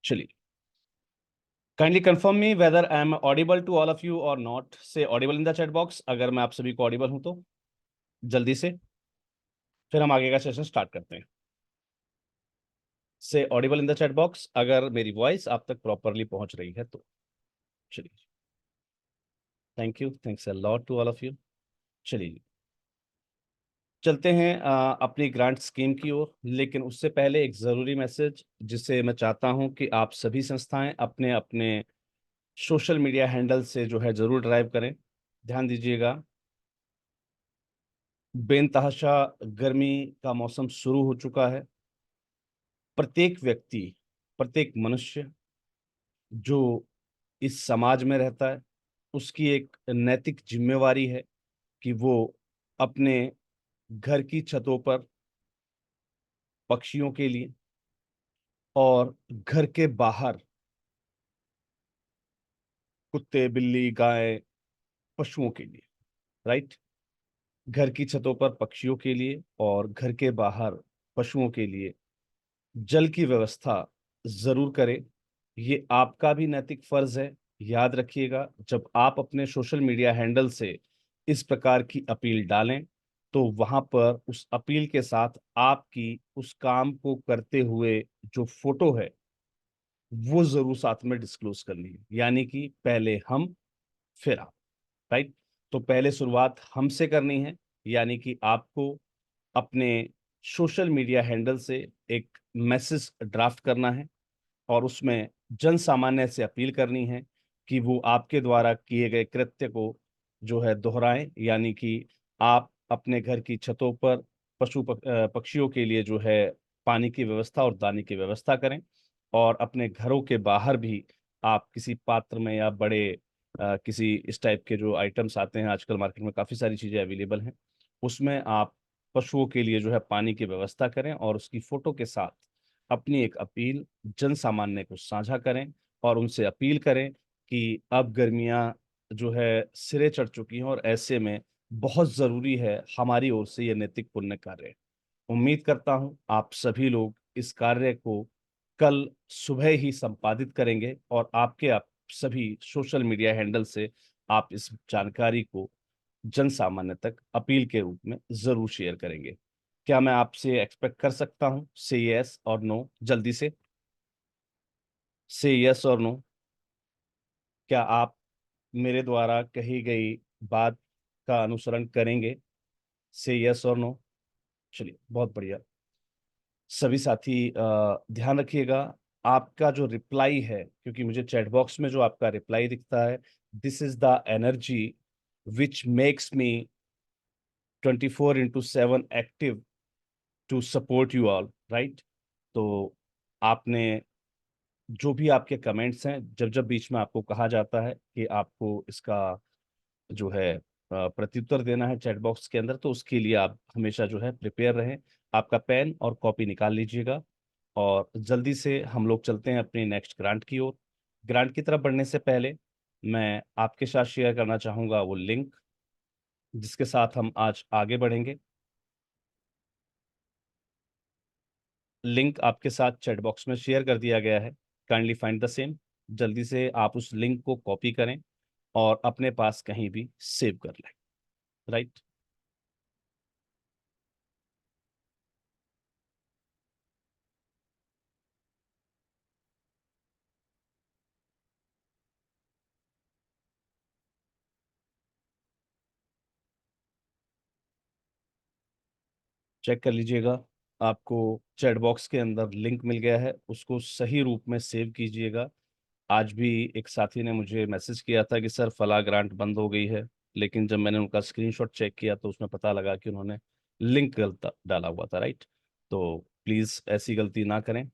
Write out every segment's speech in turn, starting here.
चलिए, kindly confirm me whether I am audible to all of you और नॉट। Say audible in the chat box अगर मैं आप सभी को ऑडिबल हूं तो जल्दी से, फिर हम आगे का सेशन स्टार्ट करते हैं। से audible in the chat box अगर मेरी वॉइस आप तक प्रॉपरली पहुंच रही है तो। चलिए, thank you, thanks a lot to all of you. चलिए, चलते हैं अपनी ग्रांट स्कीम की ओर, लेकिन उससे पहले एक ज़रूरी मैसेज जिसे मैं चाहता हूं कि आप सभी संस्थाएं अपने अपने सोशल मीडिया हैंडल से जो है ज़रूर ड्राइव करें। ध्यान दीजिएगा, बेनतहाशा गर्मी का मौसम शुरू हो चुका है। प्रत्येक व्यक्ति, प्रत्येक मनुष्य जो इस समाज में रहता है, उसकी एक नैतिक जिम्मेवारी है कि वो अपने घर की छतों पर पक्षियों के लिए और घर के बाहर कुत्ते, बिल्ली, गाय, पशुओं के लिए, राइट, घर की छतों पर पक्षियों के लिए और घर के बाहर पशुओं के लिए जल की व्यवस्था जरूर करें। ये आपका भी नैतिक फर्ज है। याद रखिएगा, जब आप अपने सोशल मीडिया हैंडल से इस प्रकार की अपील डालें तो वहां पर उस अपील के साथ आपकी उस काम को करते हुए जो फोटो है वो जरूर साथ में डिस्क्लोज करनी है। यानी कि पहले हम, फिर आप, राइट। तो पहले शुरुआत हमसे करनी है, यानी कि आपको अपने सोशल मीडिया हैंडल से एक मैसेज ड्राफ्ट करना है और उसमें जन सामान्य से अपील करनी है कि वो आपके द्वारा किए गए कृत्य को जो है दोहराएं। यानी कि आप अपने घर की छतों पर पक्षियों के लिए जो है पानी की व्यवस्था और दाने की व्यवस्था करें, और अपने घरों के बाहर भी आप किसी पात्र में या बड़े किसी इस टाइप के जो आइटम्स आते हैं, आजकल मार्केट में काफ़ी सारी चीज़ें अवेलेबल हैं, उसमें आप पशुओं के लिए जो है पानी की व्यवस्था करें और उसकी फोटो के साथ अपनी एक अपील जन सामान्य को साझा करें और उनसे अपील करें कि अब गर्मियां जो है सिरे चढ़ चुकी हैं और ऐसे में बहुत जरूरी है हमारी ओर से ये नैतिक पुण्य कार्य। उम्मीद करता हूं आप सभी लोग इस कार्य को कल सुबह ही संपादित करेंगे और आपके आप सभी सोशल मीडिया हैंडल से आप इस जानकारी को जन सामान्य तक अपील के रूप में जरूर शेयर करेंगे। क्या मैं आपसे एक्सपेक्ट कर सकता हूं से यस और नो? जल्दी से यस और नो। क्या आप मेरे द्वारा कही गई बात का अनुसरण करेंगे? से यस और नो। चलिए, बहुत बढ़िया। सभी साथी ध्यान रखिएगा, आपका जो रिप्लाई है, क्योंकि मुझे चैट बॉक्स में जो आपका रिप्लाई दिखता है, this is the energy which makes me 24/7 active to support you all, right. तो आपने जो भी आपके कमेंट्स हैं, जब जब बीच में आपको कहा जाता है कि आपको इसका जो है प्रत्युत्तर देना है चैट बॉक्स के अंदर, तो उसके लिए आप हमेशा जो है प्रिपेयर रहें। आपका पेन और कॉपी निकाल लीजिएगा और जल्दी से हम लोग चलते हैं अपनी नेक्स्ट ग्रांट की ओर। ग्रांट की तरफ बढ़ने से पहले मैं आपके साथ शेयर करना चाहूँगा वो लिंक जिसके साथ हम आज आगे बढ़ेंगे। लिंक आपके साथ चैट बॉक्स में शेयर कर दिया गया है। Kindly find the same. जल्दी से आप उस लिंक को कॉपी करें और अपने पास कहीं भी सेव कर लें, राइट। चेक कर लीजिएगा, आपको चैट बॉक्स के अंदर लिंक मिल गया है, उसको सही रूप में सेव कीजिएगा। आज भी एक साथी ने मुझे मैसेज किया था कि सर फला ग्रांट बंद हो गई है, लेकिन जब मैंने उनका स्क्रीनशॉट चेक किया तो उसमें पता लगा कि उन्होंने लिंक गलत डाला हुआ था, राइट। तो प्लीज़ ऐसी गलती ना करें।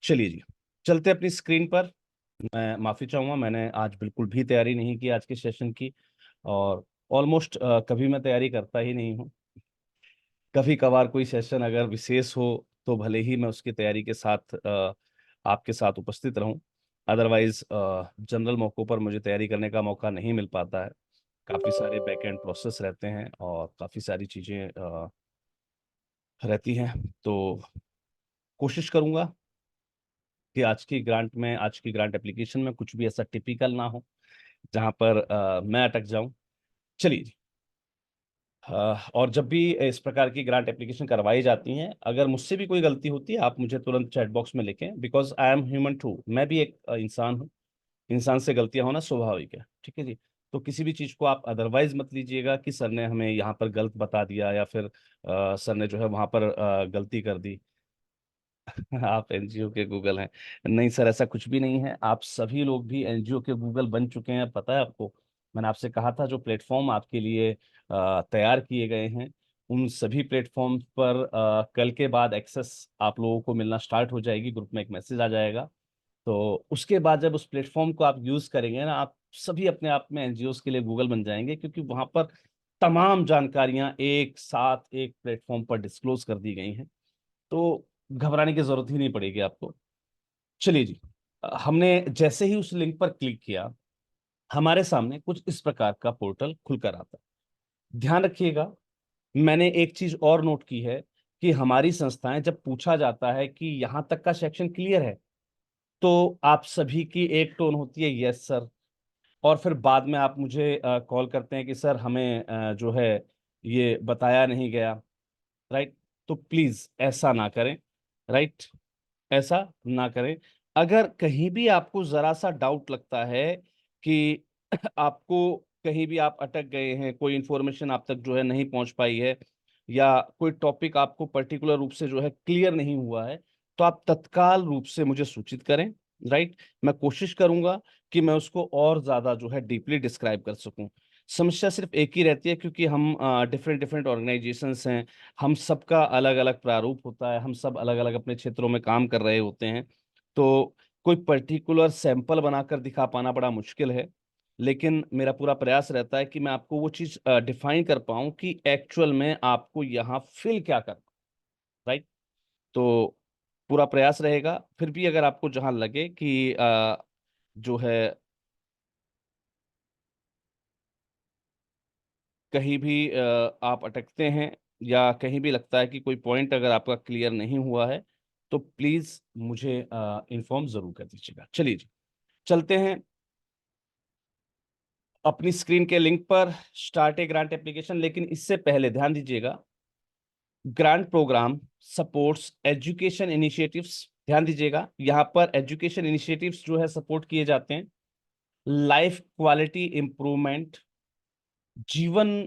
चलिए जी, चलते अपनी स्क्रीन पर। मैं माफ़ी चाहूँगा, मैंने आज बिल्कुल भी तैयारी नहीं की आज के सेशन की, और ऑलमोस्ट कभी मैं तैयारी करता ही नहीं हूँ। कभी कभार कोई सेशन अगर विशेष हो तो भले ही मैं उसकी तैयारी के साथ आपके साथ उपस्थित रहूं, अदरवाइज जनरल मौक़ों पर मुझे तैयारी करने का मौका नहीं मिल पाता है। काफ़ी सारे बैक एंड प्रोसेस रहते हैं और काफ़ी सारी चीज़ें रहती हैं, तो कोशिश करूंगा कि आज की ग्रांट एप्लीकेशन में कुछ भी ऐसा टिपिकल ना हो जहां पर मैं अटक जाऊं। चलिए जी। और जब भी इस प्रकार की ग्रांट एप्लीकेशन करवाई जाती हैं, अगर मुझसे भी कोई गलती होती है, आप मुझे तुरंत चैट बॉक्स में लिखें, because I am human too, मैं भी एक इंसान हूँ। इंसान से गलतियां होना स्वाभाविक है, ठीक है जी। तो किसी भी चीज को आप अदरवाइज मत लीजिएगा कि सर ने हमें यहाँ पर गलत बता दिया, या फिर सर ने जो है वहां पर गलती कर दी। आप एनजीओ के गूगल हैं? नहीं सर, ऐसा कुछ भी नहीं है। आप सभी लोग भी एनजीओ के गूगल बन चुके हैं, पता है आपको। मैंने आपसे कहा था जो प्लेटफॉर्म आपके लिए तैयार किए गए हैं, उन सभी प्लेटफॉर्म पर कल के बाद एक्सेस आप लोगों को मिलना स्टार्ट हो जाएगी। ग्रुप में एक मैसेज आ जाएगा। तो उसके बाद जब उस प्लेटफॉर्म को आप यूज करेंगे ना, आप सभी अपने आप में एनजीओ के लिए गूगल बन जाएंगे, क्योंकि वहां पर तमाम जानकारियां एक साथ एक प्लेटफॉर्म पर डिस्क्लोज कर दी गई हैं। तो घबराने की जरूरत ही नहीं पड़ेगी आपको। चलिए जी। हमने जैसे ही उस लिंक पर क्लिक किया, हमारे सामने कुछ इस प्रकार का पोर्टल खुलकर आता है। ध्यान रखिएगा, मैंने एक चीज और नोट की है कि हमारी संस्थाएं, जब पूछा जाता है कि यहां तक का सेक्शन क्लियर है, तो आप सभी की एक टोन होती है यस सर, और फिर बाद में आप मुझे कॉल करते हैं कि सर हमें जो है ये बताया नहीं गया। राइट। तो प्लीज ऐसा ना करें। राइट। ऐसा ना करें। अगर कहीं भी आपको जरा सा डाउट लगता है कि आपको कहीं भी आप अटक गए हैं, कोई इंफॉर्मेशन आप तक जो है नहीं पहुंच पाई है, या कोई टॉपिक आपको पर्टिकुलर रूप से जो है क्लियर नहीं हुआ है, तो आप तत्काल रूप से मुझे सूचित करें। राइट। मैं कोशिश करूंगा कि मैं उसको और ज्यादा जो है डीपली डिस्क्राइब कर सकूं। समस्या सिर्फ एक ही रहती है, क्योंकि हम डिफरेंट डिफरेंट ऑर्गेनाइजेशंस हैं। हम सबका अलग अलग प्रारूप होता है, हम सब अलग अलग अपने क्षेत्रों में काम कर रहे होते हैं। तो कोई पर्टिकुलर सैंपल बनाकर दिखा पाना बड़ा मुश्किल है। लेकिन मेरा पूरा प्रयास रहता है कि मैं आपको वो चीज डिफाइन कर पाऊं कि एक्चुअल में आपको यहाँ फिल क्या करना। राइट। तो पूरा प्रयास रहेगा। फिर भी अगर आपको जहां लगे कि जो है कहीं भी आप अटकते हैं, या कहीं भी लगता है कि कोई पॉइंट अगर आपका क्लियर नहीं हुआ है, तो प्लीज मुझे इन्फॉर्म जरूर कर दीजिएगा। चलिए जी, चलते हैं अपनी स्क्रीन के लिंक पर, स्टार्ट ए ग्रांट एप्लीकेशन। लेकिन इससे पहले ध्यान दीजिएगा, grant programme supports education initiatives. ध्यान दीजिएगा, यहाँ पर एजुकेशन इनिशिएटिव्स जो है सपोर्ट किए जाते हैं। लाइफ क्वालिटी इंप्रूवमेंट, जीवन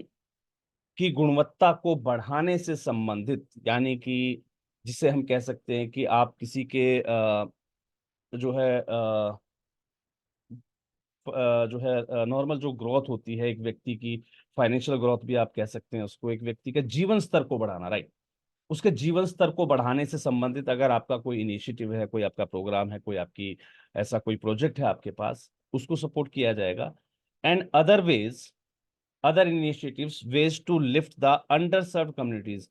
की गुणवत्ता को बढ़ाने से संबंधित, यानी कि जिसे हम कह सकते हैं कि आप किसी के जो है जो है नॉर्मल जो ग्रोथ होती है एक व्यक्ति की, फाइनेंशियल ग्रोथ भी आप कह सकते हैं उसको, एक व्यक्ति के जीवन स्तर को बढ़ाना। राइट। उसके जीवन स्तर को बढ़ाने से संबंधित अगर आपका कोई इनिशिएटिव है, कोई आपका प्रोग्राम है, कोई आपकी ऐसा कोई प्रोजेक्ट है आपके पास, उसको सपोर्ट किया जाएगा। And other ways, other initiatives, ways to lift the under served communities.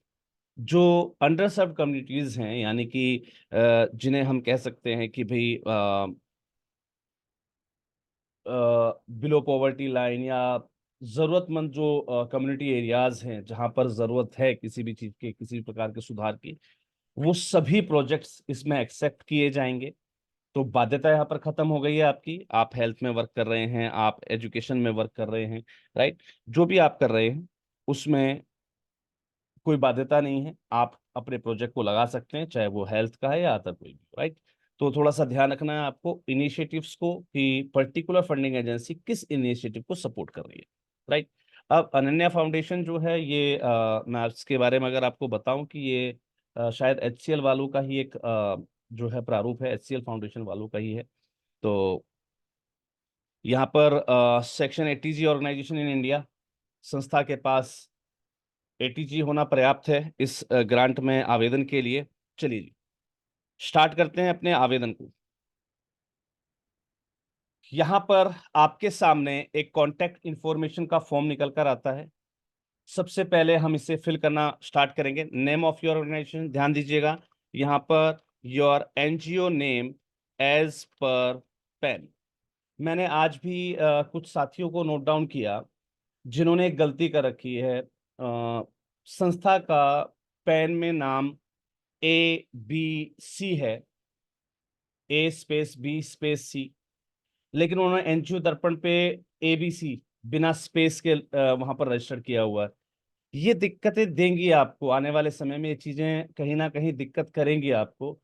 जो अंडर सर्व्ड कम्युनिटीज हैं, यानी कि जिन्हें हम कह सकते हैं कि भाई बिलो पॉवर्टी लाइन, या जरूरतमंद जो कम्युनिटी एरियाज हैं जहां पर जरूरत है किसी भी चीज के, किसी भी प्रकार के सुधार की, वो सभी प्रोजेक्ट्स इसमें एक्सेप्ट किए जाएंगे। तो बाध्यता यहाँ पर खत्म हो गई है आपकी। आप हेल्थ में वर्क कर रहे हैं, आप एजुकेशन में वर्क कर रहे हैं, राइट, जो भी आप कर रहे हैं उसमें कोई बाध्यता नहीं है। आप अपने प्रोजेक्ट को लगा सकते हैं, चाहे वो हेल्थ का है या अदर कोई भी, राइट। तो थोड़ा सा ध्यान रखना है आपको इनिशिएटिव्स को, कि पर्टिकुलर फंडिंग एजेंसी किस इनिशिएटिव को सपोर्ट कर रही है। राइट। अब अनन्या फाउंडेशन जो है ये मैं इसके बारे में अगर आपको बताऊं कि ये शायद एचसीएल वालों का ही एक जो है प्रारूप है, एचसीएल फाउंडेशन वालों का ही है। तो यहाँ पर section eighty G organisation in India, संस्था के पास एटीजी होना पर्याप्त है इस ग्रांट में आवेदन के लिए। चलिए जी, स्टार्ट करते हैं अपने आवेदन को। यहां पर आपके सामने एक कॉन्टैक्ट इंफॉर्मेशन का फॉर्म निकल कर आता है। सबसे पहले हम इसे फिल करना स्टार्ट करेंगे। नेम ऑफ योर ऑर्गेनाइजेशन, ध्यान दीजिएगा यहां पर your NGO name as per PAN. मैंने आज भी कुछ साथियों को नोट डाउन किया जिन्होंने एक गलती कर रखी है। संस्था का पैन में नाम ए बी सी है, ए स्पेस बी स्पेस सी, लेकिन उन्होंने एनजीओ दर्पण पे एबीसी बिना स्पेस के वहां पर रजिस्टर किया हुआ है। ये दिक्कतें देंगी आपको आने वाले समय में, ये चीजें कहीं ना कहीं दिक्कत करेंगी आपको।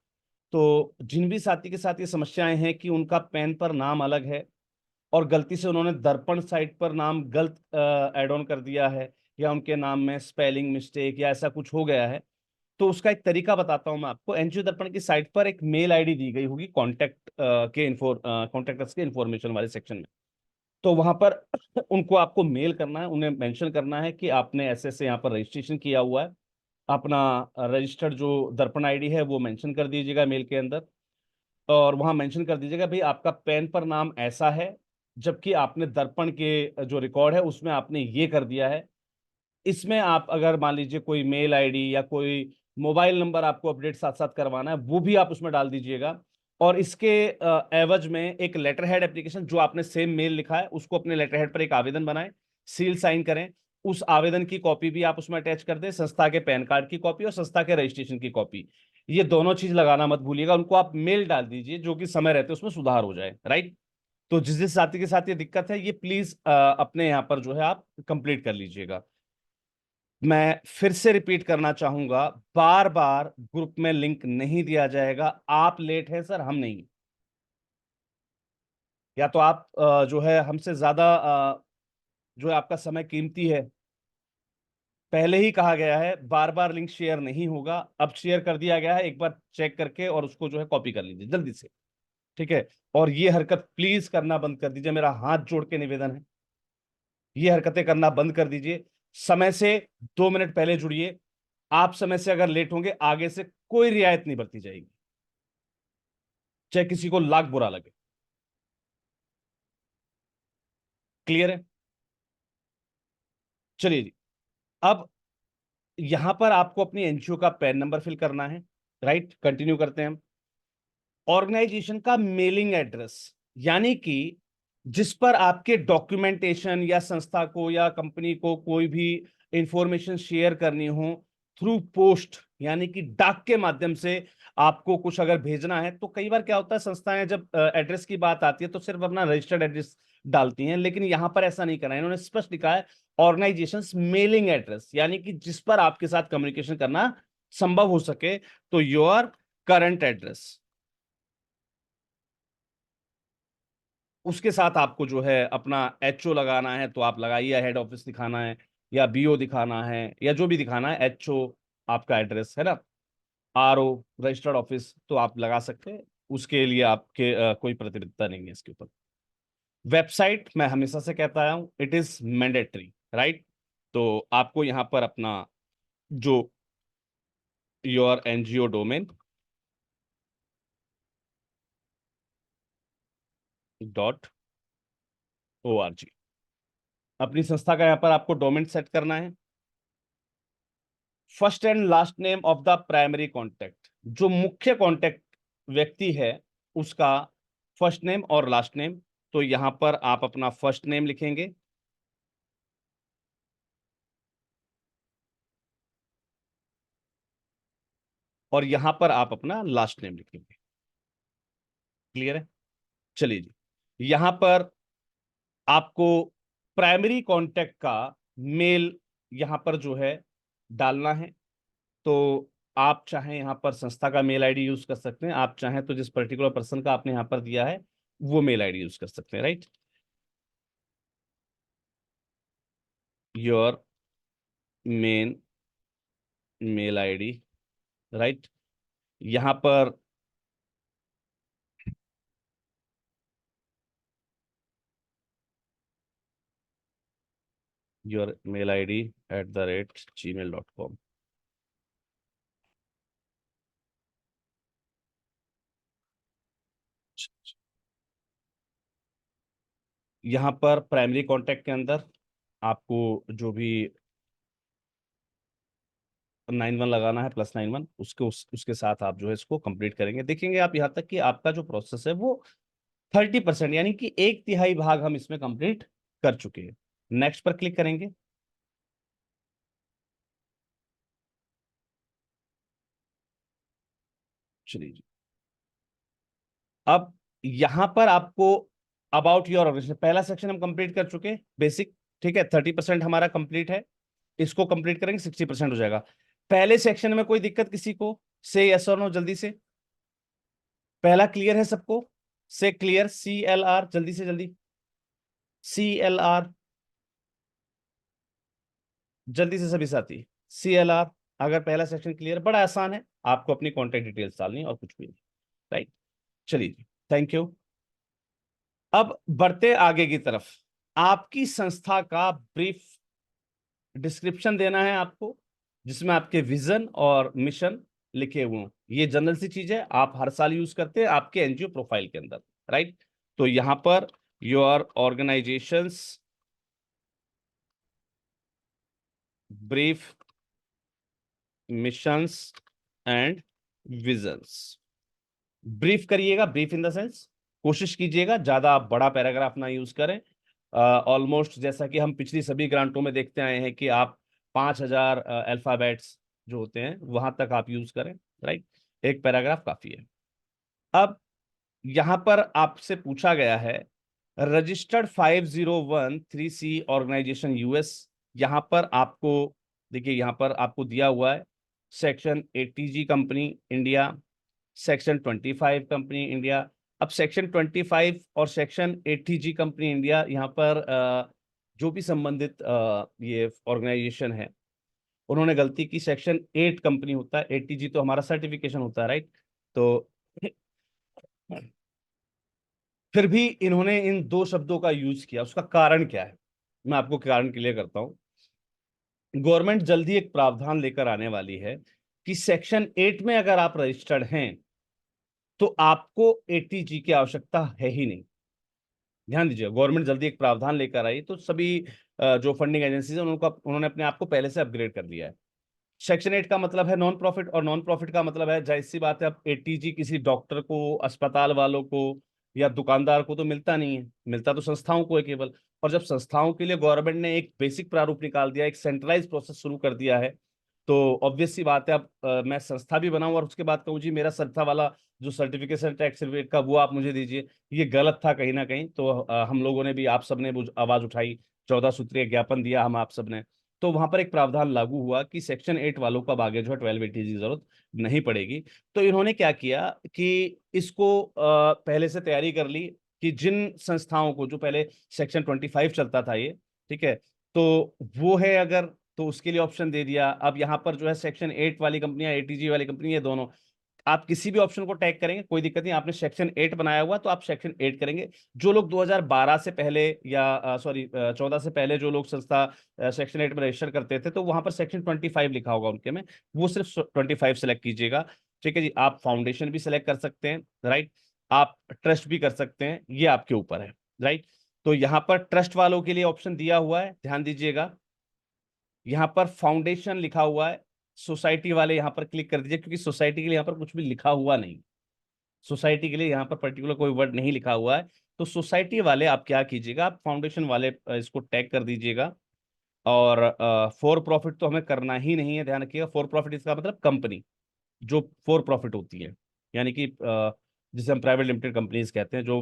तो जिन भी साथी के साथ ये समस्याएं हैं कि उनका पैन पर नाम अलग है और गलती से उन्होंने दर्पण साइट पर नाम गलत ऐड ऑन कर दिया है, या उनके नाम में स्पेलिंग मिस्टेक या ऐसा कुछ हो गया है, तो उसका एक तरीका बताता हूं मैं आपको। एनजीओ दर्पण की साइट पर एक मेल आईडी दी गई होगी कॉन्टेक्टर्स के इंफॉर्मेशन वाले सेक्शन में। तो वहां पर उनको आपको मेल करना है, उन्हें मेंशन करना है कि आपने ऐसे ऐसे यहाँ पर रजिस्ट्रेशन किया हुआ है। अपना रजिस्टर्ड जो दर्पण आईडी है वो मेंशन कर दीजिएगा मेल के अंदर, और वहां मेंशन कर दीजिएगा भाई आपका पैन पर नाम ऐसा है, जबकि आपने दर्पण के जो रिकॉर्ड है उसमें आपने ये कर दिया है। इसमें आप अगर मान लीजिए कोई मेल आईडी या कोई मोबाइल नंबर आपको अपडेट साथ साथ करवाना है, वो भी आप उसमें डाल दीजिएगा। और इसके एवज में एक लेटर हेड एप्लीकेशन, जो आपने सेम मेल लिखा है उसको अपने लेटर हेड पर एक आवेदन बनाएं, सील साइन करें, उस आवेदन की कॉपी भी आप उसमें अटैच कर दें, संस्था के पैन कार्ड की कॉपी और संस्था के रजिस्ट्रेशन की कॉपी। ये दोनों चीज लगाना मत भूलिएगा, उनको आप मेल डाल दीजिए, जो कि समय रहते उसमें सुधार हो जाए, राइट। तो जिस जिस साथी के साथ ये दिक्कत है, ये प्लीज अपने यहाँ पर जो है आप कंप्लीट कर लीजिएगा। मैं फिर से रिपीट करना चाहूंगा, बार बार ग्रुप में लिंक नहीं दिया जाएगा। आप लेट हैं सर, हम नहीं। या तो आप जो है हमसे ज्यादा जो है आपका समय कीमती है। पहले ही कहा गया है बार बार लिंक शेयर नहीं होगा, अब शेयर कर दिया गया है, एक बार चेक करके और उसको जो है कॉपी कर लीजिए जल्दी से, ठीक है। और ये हरकत प्लीज करना बंद कर दीजिए, मेरा हाथ जोड़ के निवेदन है, ये हरकतें करना बंद कर दीजिए। समय से 2 मिनट पहले जुड़िए। आप समय से अगर लेट होंगे, आगे से कोई रियायत नहीं बरती जाएगी, चाहे किसी को लाख बुरा लगे। क्लियर है? चलिए जी। अब यहां पर आपको अपनी एनजीओ का पैन नंबर फिल करना है, राइट। कंटिन्यू करते हैं हम। ऑर्गेनाइजेशन का मेलिंग एड्रेस, यानी कि जिस पर आपके डॉक्यूमेंटेशन या संस्था को या कंपनी को कोई भी इंफॉर्मेशन शेयर करनी हो थ्रू पोस्ट, यानी कि डाक के माध्यम से आपको कुछ अगर भेजना है, तो कई बार क्या होता है संस्थाएं जब एड्रेस की बात आती है तो सिर्फ अपना रजिस्टर्ड एड्रेस डालती हैं, लेकिन यहां पर ऐसा नहीं करना है। इन्होंने स्पष्ट लिखा है ऑर्गेनाइजेशन मेलिंग एड्रेस, यानी कि जिस पर आपके साथ कम्युनिकेशन करना संभव हो सके। तो योर करंट एड्रेस, उसके साथ आपको जो है अपना एचओ लगाना है तो आप लगाइए, हेड ऑफिस दिखाना है या बीओ दिखाना है या जो भी दिखाना है, एचओ आपका एड्रेस है ना, आरओ रजिस्टर्ड ऑफिस तो आप लगा सकते हैं। उसके लिए आपके कोई प्रतिबद्धता नहीं है इसके ऊपर। वेबसाइट मैं हमेशा से कहता आया हूं, इट इज मैंडेटरी, राइट। तो आपको यहां पर अपना जो योर एनजीओ डोमेन .org, अपनी संस्था का यहां पर आपको डोमेन सेट करना है। First and last name of the primary contact, जो मुख्य कॉन्टेक्ट व्यक्ति है उसका फर्स्ट नेम और लास्ट नेम। तो यहां पर आप अपना फर्स्ट नेम लिखेंगे और यहां पर आप अपना लास्ट नेम लिखेंगे। क्लियर है? चलिए जी। यहां पर आपको प्राइमरी कांटेक्ट का मेल यहां पर जो है डालना है। तो आप चाहें यहां पर संस्था का मेल आईडी यूज कर सकते हैं, आप चाहें तो जिस पर्टिकुलर पर्सन का आपने यहां पर दिया है वो मेल आईडी यूज कर सकते हैं, right. Your main mail ID, right. यहां पर योर मेल आईडी @gmail.com। यहां पर प्राइमरी कांटेक्ट के अंदर आपको जो भी 91 लगाना है, +91, उसके साथ आप जो है इसको कंप्लीट करेंगे। देखेंगे आप यहां तक कि आपका जो प्रोसेस है वो 30%, यानी कि 1/3 भाग हम इसमें कंप्लीट कर चुके हैं। नेक्स्ट पर क्लिक करेंगे। चलिए जी। अब यहां पर आपको अबाउट योर ऑर्गेनाइजेशन, पहला सेक्शन हम कंप्लीट कर चुके, बेसिक, ठीक है, 30% हमारा कंप्लीट है, इसको कंप्लीट करेंगे 60% हो जाएगा। पहले सेक्शन में कोई दिक्कत किसी को? से यस और नो जल्दी से, पहला क्लियर है सबको? से क्लियर, CLR, जल्दी से जल्दी, CLR, जल्दी से सभी साथी, CLR। अगर पहला सेक्शन क्लियर, बड़ा आसान है, आपको अपनी कॉन्टेक्ट डिटेल्स डालनी और कुछ भी नहीं, राइट। चलिए, थैंक यू। अब बढ़ते आगे की तरफ, आपकी संस्था का ब्रीफ डिस्क्रिप्शन देना है आपको, जिसमें आपके विजन और मिशन लिखे हुए हैं। ये जनरल सी चीज है, आप हर साल यूज करते हैं आपके एनजीओ प्रोफाइल के अंदर, राइट। तो यहां पर your organisations brief missions and visions, brief करिएगा, ब्रीफ इन द सेंस कोशिश कीजिएगा ज्यादा आप बड़ा पैराग्राफ ना यूज करें। ऑलमोस्ट जैसा कि हम पिछली सभी ग्रांटों में देखते आए हैं कि आप 5,000 अल्फाबेट्स जो होते हैं वहां तक आप यूज करें, राइट। एक पैराग्राफ काफी है। अब यहां पर आपसे पूछा गया है रजिस्टर्ड 5013C ऑर्गेनाइजेशन यूएस, यहां पर आपको देखिए, यहां पर आपको दिया हुआ है section 80G company India, section 25 company India. अब सेक्शन 25 और सेक्शन 80G कंपनी इंडिया, यहाँ पर जो भी संबंधित ये ऑर्गेनाइजेशन है, उन्होंने गलती की, सेक्शन 8 कंपनी होता है, 80G तो हमारा सर्टिफिकेशन होता है, राइट। तो फिर भी इन्होंने इन दो शब्दों का यूज किया, उसका कारण क्या है, मैं आपको कारण क्लियर करता हूं। गवर्नमेंट जल्दी एक प्रावधान लेकर आने वाली है कि सेक्शन 8 में अगर आप रजिस्टर्ड हैं तो आपको 80G की आवश्यकता है ही नहीं। ध्यान दीजिए, गवर्नमेंट जल्दी एक प्रावधान लेकर आई तो सभी जो फंडिंग एजेंसीज है उन्होंने अपने आप को पहले से अपग्रेड कर लिया है। सेक्शन 8 का मतलब है नॉन प्रॉफिट, और नॉन प्रॉफिट का मतलब है, जाहिर सी बात है, अब 80G किसी डॉक्टर को, अस्पताल वालों को या दुकानदार को तो मिलता नहीं है, मिलता तो संस्थाओं को है केवल। और जब संस्थाओं के लिए गवर्नमेंट ने एक बेसिक प्रारूप निकाल दिया, एक सेंट्रलाइज प्रोसेस शुरू कर दिया है, तो ऑब्वियस सी बात है, अब मैं संस्था भी बनाऊं और उसके बाद कहूँ जी मेरा संस्था वाला जो सर्टिफिकेशन टैक्स सर्टिफिकेट का वो आप मुझे दीजिए, ये गलत था कहीं ना कहीं। तो हम लोगों ने भी, आप सबने आवाज उठाई, 14 सूत्रीय ज्ञापन दिया हम आप सबने, तो वहां पर एक प्रावधान लागू हुआ कि सेक्शन 8 वालों को अब आगे जो है 1280 की जरूरत नहीं पड़ेगी। तो इन्होंने क्या किया कि इसको पहले से तैयारी कर ली कि जिन संस्थाओं को, जो पहले सेक्शन 25 चलता था ये, ठीक है, तो वो है अगर, तो उसके लिए ऑप्शन दे दिया। अब यहाँ पर जो है सेक्शन 8 वाली कंपनियां, 80G वाली कंपनी, ये दोनों, आप किसी भी ऑप्शन को टैग करेंगे कोई दिक्कत नहीं। आपने सेक्शन 8 बनाया हुआ तो आप सेक्शन 8 करेंगे। जो लोग 2012 से पहले या सॉरी 14 से पहले जो लोग संस्था सेक्शन 8 में रजिस्टर करते थे, तो वहां पर सेक्शन 25 लिखा होगा उनके में, वो सिर्फ 25 सेलेक्ट कीजिएगा, ठीक है जी। आप फाउंडेशन भी सिलेक्ट कर सकते हैं, राइट, आप ट्रस्ट भी कर सकते हैं, ये आपके ऊपर है, राइट। तो यहाँ पर ट्रस्ट वालों के लिए ऑप्शन दिया हुआ है, ध्यान दीजिएगा, यहाँ पर फाउंडेशन लिखा हुआ है, सोसाइटी वाले यहाँ पर क्लिक कर दीजिए, क्योंकि सोसाइटी के लिए यहाँ पर कुछ भी लिखा हुआ नहीं, सोसाइटी के लिए यहाँ पर पर्टिकुलर कोई वर्ड नहीं लिखा हुआ है। तो सोसाइटी वाले आप क्या कीजिएगा, आप फाउंडेशन वाले इसको टैग कर दीजिएगा। और फॉर प्रॉफिट तो हमें करना ही नहीं है, ध्यान रखिएगा, फॉर प्रॉफिट इसका मतलब कंपनी जो फॉर प्रॉफिट होती है, यानी कि जिसे हम प्राइवेट लिमिटेड कंपनीज कहते हैं, जो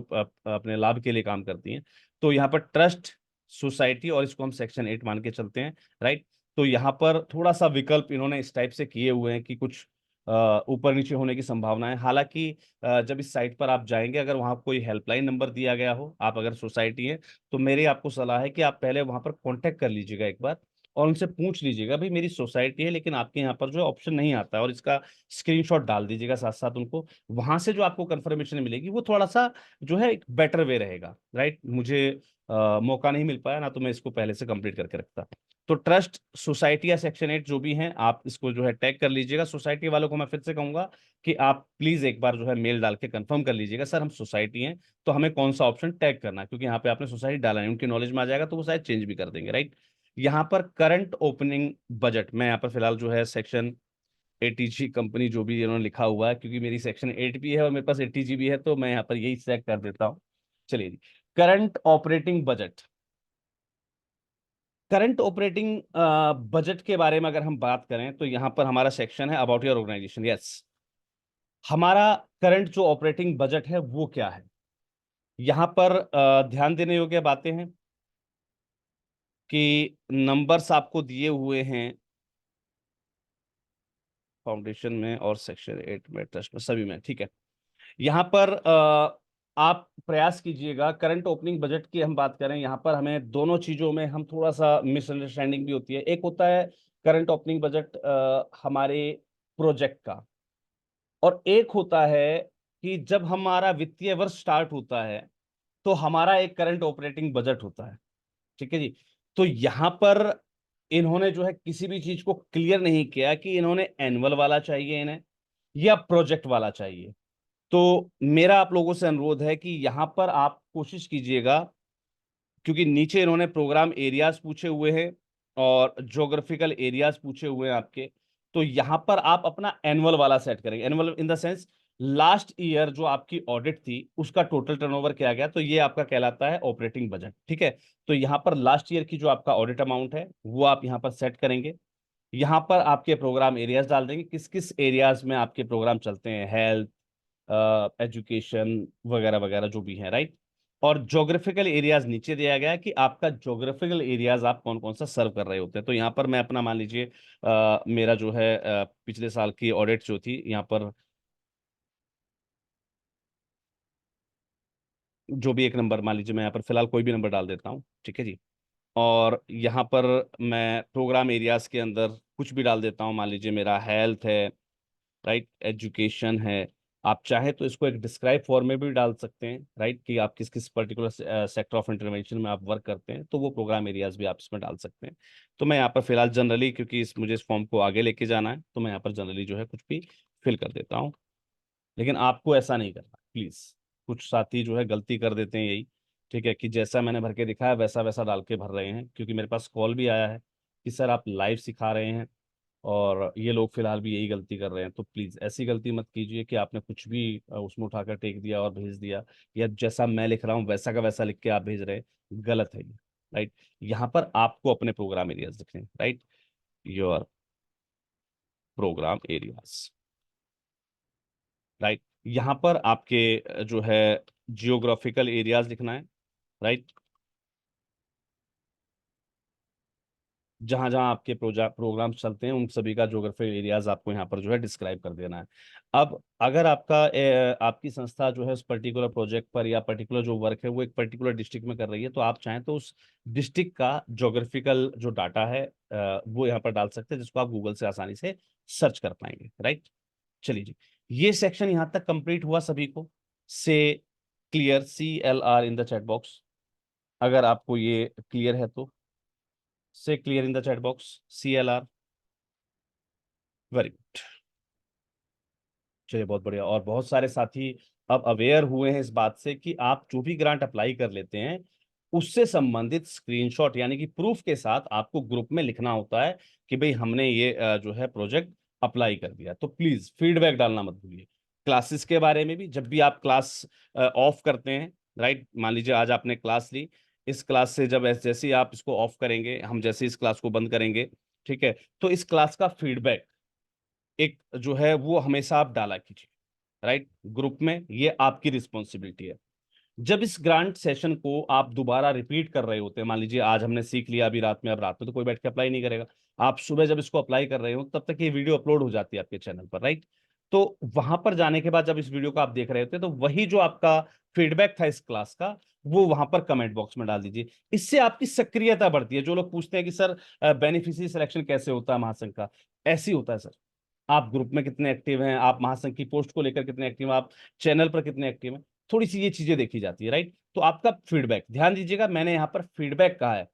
अपने लाभ के लिए काम करती हैं। तो यहाँ पर ट्रस्ट, सोसाइटी, और इसको हम सेक्शन 8 मान के चलते हैं, राइट। तो यहाँ पर थोड़ा सा विकल्प इन्होंने इस टाइप से किए हुए हैं कि कुछ ऊपर नीचे होने की संभावना है। हालांकि जब इस साइट पर आप जाएंगे, अगर वहाँ कोई हेल्पलाइन नंबर दिया गया हो, आप अगर सोसाइटी है, तो मेरी आपको सलाह है कि आप पहले वहाँ पर कॉन्टेक्ट कर लीजिएगा एक बार, और उनसे पूछ लीजिएगा भाई मेरी सोसाइटी है लेकिन आपके यहाँ पर जो ऑप्शन नहीं आता है, और इसका स्क्रीनशॉट डाल दीजिएगा साथ साथ उनको। वहां से जो आपको कंफर्मेशन मिलेगी वो थोड़ा सा जो है एक बेटर वे रहेगा, राइट। मुझे मौका नहीं मिल पाया ना, तो मैं इसको पहले से कंप्लीट करके रखता। तो ट्रस्ट, सोसाइटी या सेक्शन 8 जो भी हैं, आप इसको जो है टैग कर लीजिएगा। सोसाइटी वालों को मैं फिर से कहूंगा कि आप प्लीज एक बार जो है मेल डाल के कंफर्म कर लीजिएगा, सर हम सोसाइटी हैं तो हमें कौन सा ऑप्शन टैग करना है, क्योंकि यहाँ पे आपने सोसाइटी डाला है, उनकी नॉलेज में आ जाएगा तो वो शायद चेंज भी कर देंगे, राइट। यहाँ पर करंट ओपनिंग बजट, मैं यहाँ पर फिलहाल जो है सेक्शन 80G कंपनी जो भी इन्होंने लिखा हुआ है, क्योंकि मेरी सेक्शन 8 भी है और मेरे पास 80G भी है, तो मैं यहाँ पर यही सेलेक्ट कर देता हूँ। चलिए जी, current operating budget, current operating budget के बारे में अगर हम बात करें तो यहाँ पर हमारा सेक्शन है अबाउट योर ऑर्गेनाइजेशन, यस। हमारा करंट जो ऑपरेटिंग बजट है वो क्या है। यहां पर ध्यान देने योग्य बातें हैं कि नंबर्स आपको दिए हुए हैं फाउंडेशन में और सेक्शन 8 में, ट्रस्ट में, सभी में, ठीक है। यहाँ पर आप प्रयास कीजिएगा, करंट ओपनिंग बजट की हम बात करें, यहाँ पर हमें दोनों चीजों में हम थोड़ा सा मिसअंडरस्टैंडिंग भी होती है। एक होता है करंट ओपनिंग बजट हमारे प्रोजेक्ट का, और एक होता है कि जब हमारा वित्तीय वर्ष स्टार्ट होता है तो हमारा एक करंट ऑपरेटिंग बजट होता है, ठीक है जी। तो यहां पर इन्होंने जो है किसी भी चीज को क्लियर नहीं किया कि इन्होंने एनुअल वाला चाहिए इन्हें या प्रोजेक्ट वाला चाहिए। तो मेरा आप लोगों से अनुरोध है कि यहां पर आप कोशिश कीजिएगा, क्योंकि नीचे इन्होंने प्रोग्राम एरियाज पूछे हुए हैं और ज्योग्राफिकल एरियाज पूछे हुए हैं आपके, तो यहां पर आप अपना एनुअल वाला सेट करेंगे। Annual in the sense last year जो आपकी ऑडिट थी उसका टोटल टर्नओवर क्या गया, तो ये आपका कहलाता है ऑपरेटिंग बजट, ठीक है। तो यहां पर लास्ट ईयर की जो आपका ऑडिट अमाउंट है वो आप यहां पर सेट करेंगे। यहां पर आपके प्रोग्राम एरियाज डाल देंगे, किस किस एरियाज में आपके प्रोग्राम चलते हैं, हेल्थ, एजुकेशन वगैरह वगैरह जो भी है, राइट। और ज्योग्राफिकल एरियाज नीचे दिया गया है कि आपका ज्योग्राफिकल एरियाज आप कौन कौन सा सर्व कर रहे होते हैं। तो यहाँ पर मैं अपना मान लीजिए मेरा जो है पिछले साल की ऑडिट जो थी, यहाँ पर जो भी एक नंबर मान लीजिए, मैं यहाँ पर फिलहाल कोई भी नंबर डाल देता हूँ, ठीक है जी। और यहाँ पर मैं प्रोग्राम एरियाज के अंदर कुछ भी डाल देता हूँ, मान लीजिए मेरा हेल्थ है, राइट, एजुकेशन है। आप चाहे तो इसको एक डिस्क्राइब फॉर्म में भी डाल सकते हैं, राइट, कि आप किस किस पर्टिकुलर सेक्टर ऑफ इंटरवेंशन में आप वर्क करते हैं, तो वो प्रोग्राम एरियाज भी आप इसमें डाल सकते हैं। तो मैं यहाँ पर फिलहाल जनरली, क्योंकि मुझे इस फॉर्म को आगे लेके जाना है, तो मैं यहाँ पर जनरली जो है कुछ भी फिल कर देता हूँ। लेकिन आपको ऐसा नहीं करना प्लीज। कुछ साथी जो है गलती कर देते हैं यही, ठीक है, कि जैसा मैंने भर के दिखाया वैसा वैसा डाल के भर रहे हैं, क्योंकि मेरे पास कॉल भी आया है कि सर आप लाइव सिखा रहे हैं और ये लोग फिलहाल भी यही गलती कर रहे हैं। तो प्लीज ऐसी गलती मत कीजिए कि आपने कुछ भी उसमें उठाकर टेक दिया और भेज दिया, या जैसा मैं लिख रहा हूँ वैसा का वैसा लिख के आप भेज रहे हैं, गलत है ये, राइट। यहाँ पर आपको अपने प्रोग्राम एरियाज लिखने, right, your programme areas, right. यहाँ पर आपके जो है जियोग्राफिकल एरियाज लिखना है, राइट। जहां जहां आपके प्रोग्राम चलते हैं उन सभी का ज्योग्राफिकल एरियाज आपको यहाँ पर जो है डिस्क्राइब कर देना है। अब अगर आपका आपकी संस्था जो है उस पर्टिकुलर प्रोजेक्ट पर या पर्टिकुलर जो वर्क है वो एक पर्टिकुलर डिस्ट्रिक्ट में कर रही है, तो आप चाहें तो उस डिस्ट्रिक्ट का ज्योग्राफिकल जो डाटा है वो यहाँ पर डाल सकते हैं, जिसको आप गूगल से आसानी से सर्च कर पाएंगे, राइट। चलिए जी, ये सेक्शन यहाँ तक कंप्लीट हुआ सभी को से clear, CLR in the chat box, अगर आपको ये क्लियर है तो से clear in the chat box, CLR, very good. चलिए बहुत बढ़िया। और बहुत सारे साथी अब अवेयर हुए हैं इस बात से कि आप जो भी ग्रांट अप्लाई कर लेते हैं उससे संबंधित स्क्रीनशॉट यानी कि प्रूफ के साथ आपको ग्रुप में लिखना होता है कि भाई हमने ये जो है प्रोजेक्ट अप्लाई कर दिया। तो प्लीज फीडबैक डालना मत भूलिए। क्लासेस के बारे में भी, जब भी आप क्लास ऑफ करते हैं, राइट, मान लीजिए आज आपने क्लास ली, इस क्लास से जब जैसे ही आप इसको ऑफ करेंगे, हम जैसे इस क्लास को बंद करेंगे, ठीक है, तो इस क्लास का फीडबैक एक जो है वो हमेशा आप डाला कीजिए, राइट, ग्रुप में। ये आपकी रिस्पॉन्सिबिलिटी है। जब इस ग्रांट सेशन को आप दोबारा रिपीट कर रहे होते हैं, मान लीजिए आज हमने सीख लिया अभी रात में, अब रात में तो कोई बैठ के अप्लाई नहीं करेगा, आप सुबह जब इसको अप्लाई कर रहे हो तब तक ये वीडियो अपलोड हो जाती है आपके चैनल पर, राइट। तो वहां पर जाने के बाद जब इस वीडियो को आप देख रहे होते हैं तो वही जो आपका फीडबैक था इस क्लास का वो वहां पर कमेंट बॉक्स में डाल दीजिए। इससे आपकी सक्रियता बढ़ती है। जो लोग पूछते हैं कि सर बेनिफिशियरी सिलेक्शन कैसे होता है महासंघ का, ऐसे ही होता है सर। आप ग्रुप में कितने एक्टिव हैं, आप महासंघ की पोस्ट को लेकर कितने एक्टिव हैं, आप चैनल पर कितने एक्टिव हैं, थोड़ी सी ये चीजें देखी जाती है, राइट। तो आपका फीडबैक ध्यान दीजिएगा, मैंने यहाँ पर फीडबैक कहा है,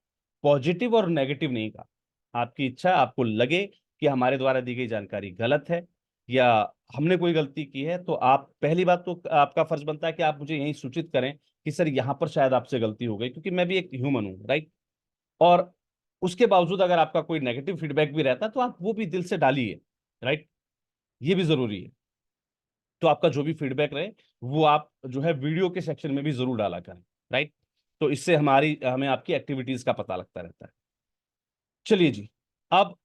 पॉजिटिव और नेगेटिव नहीं कहा। आपकी इच्छा, आपको लगे कि हमारे द्वारा दी गई जानकारी गलत है या हमने कोई गलती की है, तो आप पहली बात तो आपका फर्ज बनता है कि आप मुझे यही सूचित करें कि सर यहाँ पर शायद आपसे गलती हो गई, क्योंकि मैं भी एक ह्यूमन हूँ, राइट। और उसके बावजूद अगर आपका कोई नेगेटिव फीडबैक भी रहता है तो आप वो भी दिल से डालिए, राइट, ये भी जरूरी है। तो आपका जो भी फीडबैक रहे वो आप जो है वीडियो के सेक्शन में भी जरूर डाला करें, राइट। तो इससे हमें आपकी एक्टिविटीज का पता लगता रहता है। चलिए जी, अब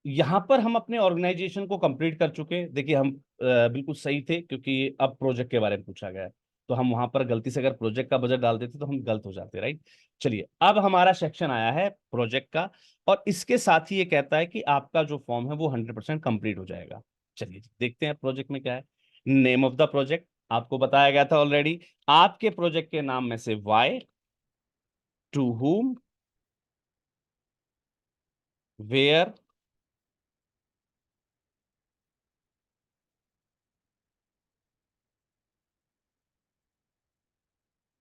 यहां पर हम अपने ऑर्गेनाइजेशन को कंप्लीट कर चुके। देखिए हम बिल्कुल सही थे, क्योंकि अब प्रोजेक्ट के बारे में पूछा गया है। तो हम वहां पर गलती से अगर प्रोजेक्ट का बजट डाल देते तो हम गलत हो जाते, राइट। चलिए, अब हमारा सेक्शन आया है प्रोजेक्ट का, और इसके साथ ही ये कहता है कि आपका जो फॉर्म है वो 100% कंप्लीट हो जाएगा। चलिए देखते हैं प्रोजेक्ट में क्या है। नेम ऑफ द प्रोजेक्ट आपको बताया गया था ऑलरेडी। आपके प्रोजेक्ट के नाम में से why, to whom, where,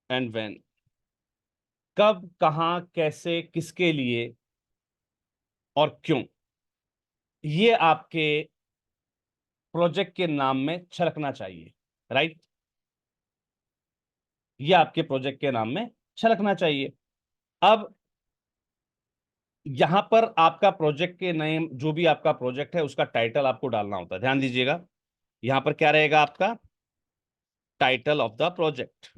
and when. कब, कहां, कैसे, किसके लिए और क्यों, ये आपके प्रोजेक्ट के नाम में छलकना चाहिए, राइट। ये आपके प्रोजेक्ट के नाम में छलकना चाहिए। अब यहां पर आपका प्रोजेक्ट के नेम, जो भी आपका प्रोजेक्ट है उसका टाइटल आपको डालना होता है। ध्यान दीजिएगा, यहां पर क्या रहेगा आपका टाइटल ऑफ द प्रोजेक्ट।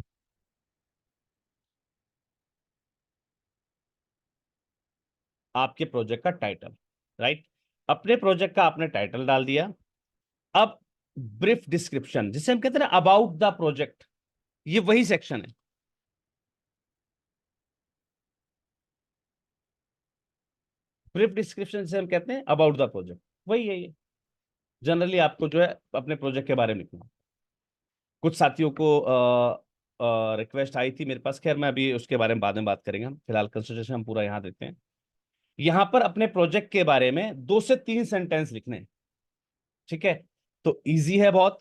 आपके प्रोजेक्ट का टाइटल, राइट। अपने प्रोजेक्ट का आपने टाइटल डाल दिया। अब ब्रीफ डिस्क्रिप्शन, जिसे हम कहते हैं ना अबाउट द प्रोजेक्ट, ये वही सेक्शन है। ब्रीफ डिस्क्रिप्शन से हम कहते हैं अबाउट द प्रोजेक्ट, वही है ये। जनरली आपको जो है अपने प्रोजेक्ट के बारे में लिखना। कुछ साथियों को रिक्वेस्ट आई थी मेरे पास, खैर मैं अभी उसके बारे में बाद में बात करेंगे। हम फिलहाल कंसंट्रेशन हम पूरा यहाँ देते हैं। यहाँ पर अपने प्रोजेक्ट के बारे में 2 से 3 सेंटेंस लिखने हैं, ठीक है। तो इजी है बहुत,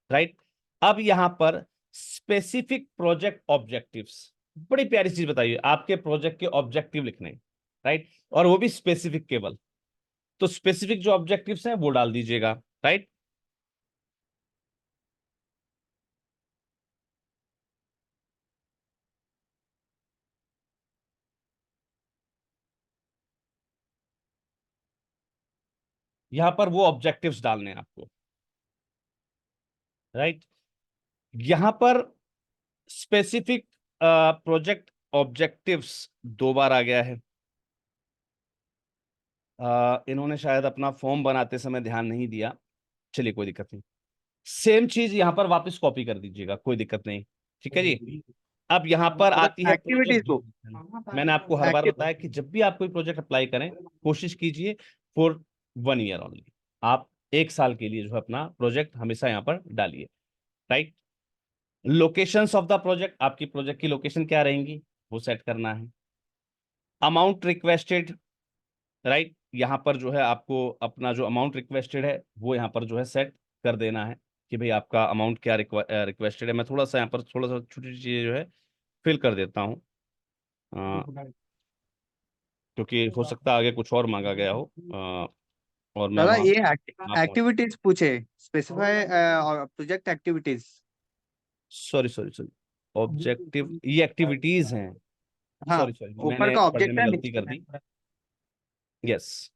राइट। अब यहाँ पर स्पेसिफिक प्रोजेक्ट ऑब्जेक्टिव्स, बड़ी प्यारी चीज बताइए, आपके प्रोजेक्ट के ऑब्जेक्टिव लिखने हैं, राइट। और वो भी स्पेसिफिक केवल। तो स्पेसिफिक जो ऑब्जेक्टिव्स हैं वो डाल दीजिएगा, राइट। यहां पर वो ऑब्जेक्टिव्स डालने हैं आपको, राइट। यहां पर स्पेसिफिक प्रोजेक्ट ऑब्जेक्टिव्स 2 बार आ गया है। इन्होंने शायद अपना फॉर्म बनाते समय ध्यान नहीं दिया। चलिए कोई दिक्कत नहीं, सेम चीज यहां पर वापस कॉपी कर दीजिएगा, कोई दिक्कत नहीं, ठीक है जी। अब यहां पर आती है प्रोजेक्ट एक्टिविटीज को ड्यूरेशन। मैंने आपको हर बार एक्टिव बताया कि जब भी आप कोई प्रोजेक्ट अप्लाई करें, कोशिश कीजिए फॉर 1 ईयर ओनली। आप 1 साल के लिए जो है अपना प्रोजेक्ट हमेशा यहाँ पर डालिए, right. Locations of the project, आपकी प्रोजेक्ट की लोकेशन क्या रहेंगी वो सेट करना है। Amount requested, right. यहाँ पर जो है आपको अपना जो अमाउंट रिक्वेस्टेड है वो यहाँ पर जो है सेट कर देना है कि भाई आपका अमाउंट क्या रिक्वेस्टेड है। मैं थोड़ा सा यहाँ पर थोड़ा सा छोटी छोटी चीजें जो है फिल कर देता हूँ, क्योंकि हो सकता है आगे कुछ और मांगा गया हो, और मैं दादा, वहाँ ये ना पहुँच। एक्टिविटीज पूछे, specify project activities. Sorry sorry sorry, objective ये एक्टिविटीज हैं। हाँ, सॉरी सॉरी, ऊपर मैंने का पढ़ने ऑब्जेक्ट में है, गलती नीचे कर दी। यस,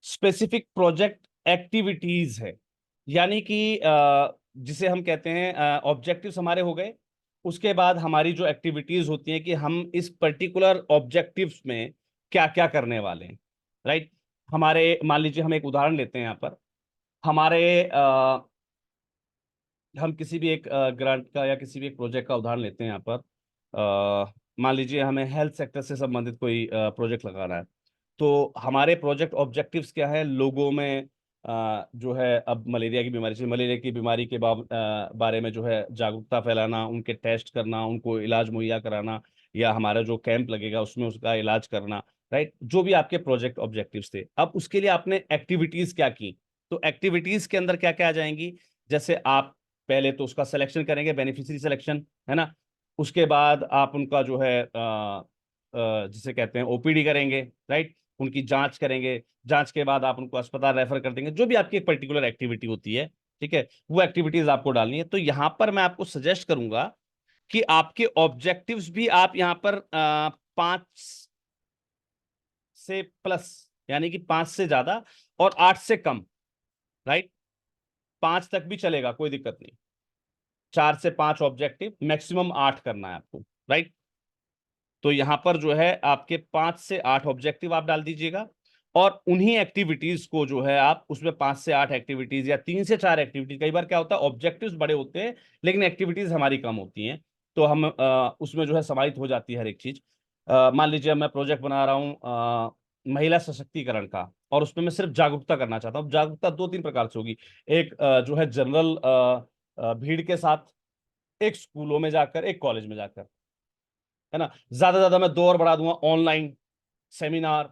स्पेसिफिक प्रोजेक्ट एक्टिविटीज है, यानी कि जिसे हम कहते हैं ऑब्जेक्टिव्स हमारे हो गए। उसके बाद हमारी जो एक्टिविटीज होती हैं कि हम इस पर्टिकुलर ऑब्जेक्टिव्स में क्या क्या करने वाले हैं, राइट। हमारे मान लीजिए हम एक उदाहरण लेते हैं यहाँ पर। हमारे हम किसी भी एक ग्रांट का या किसी भी एक प्रोजेक्ट का उदाहरण लेते हैं यहाँ पर। मान लीजिए हमें हेल्थ सेक्टर से संबंधित कोई प्रोजेक्ट लगाना है। तो हमारे प्रोजेक्ट ऑब्जेक्टिव्स क्या है, लोगों में जो है अब मलेरिया की बीमारी से, मलेरिया की बीमारी के बारे में जो है जागरूकता फैलाना, उनके टेस्ट करना, उनको इलाज मुहैया कराना, या हमारा जो कैंप लगेगा उसमें उसका इलाज करना, राइट। जो भी आपके प्रोजेक्ट ऑब्जेक्टिव्स थे, अब उसके लिए आपने एक्टिविटीज क्या की। तो एक्टिविटीज के अंदर क्या क्या आ जाएंगी, जैसे आप पहले तो उसका सिलेक्शन करेंगे, बेनिफिशियरी सिलेक्शन, है ना। उसके बाद आप उनका जो है जिसे कहते हैं ओपीडी करेंगे, राइट। उनकी जांच करेंगे, जांच के बाद आप उनको अस्पताल रेफर कर देंगे, जो भी आपकी एक पर्टिकुलर एक्टिविटी होती है, ठीक है। वो एक्टिविटीज आपको डालनी है। तो यहां पर मैं आपको सजेस्ट करूंगा कि आपके ऑब्जेक्टिव्स भी आप यहां पर 5 से प्लस, यानी कि 5 से ज्यादा और 8 से कम, राइट। 5 तक भी चलेगा, कोई दिक्कत नहीं। 4 से 5 ऑब्जेक्टिव, मैक्सिमम 8 करना है आपको, राइट। तो यहां पर जो है आपके 5 से 8 ऑब्जेक्टिव आप डाल दीजिएगा। और उन्हीं एक्टिविटीज को जो है आप उसमें 5 से 8 एक्टिविटीज या 3 से 4 एक्टिविटीज, कई बार क्या होता है ऑब्जेक्टिव्स बड़े होते हैं लेकिन एक्टिविटीज हमारी कम होती हैं, तो हम उसमें जो है समाहित हो जाती है हर एक चीज। मान लीजिए मैं प्रोजेक्ट बना रहा हूँ महिला सशक्तिकरण का, और उसमें मैं सिर्फ जागरूकता करना चाहता हूँ। जागरूकता 2-3 प्रकार से होगी। एक जो है जनरल भीड़ के साथ, एक स्कूलों में जाकर, एक कॉलेज में जाकर, है ना। ज्यादा मैं 2 और बढ़ा दूंगा, ऑनलाइन सेमिनार,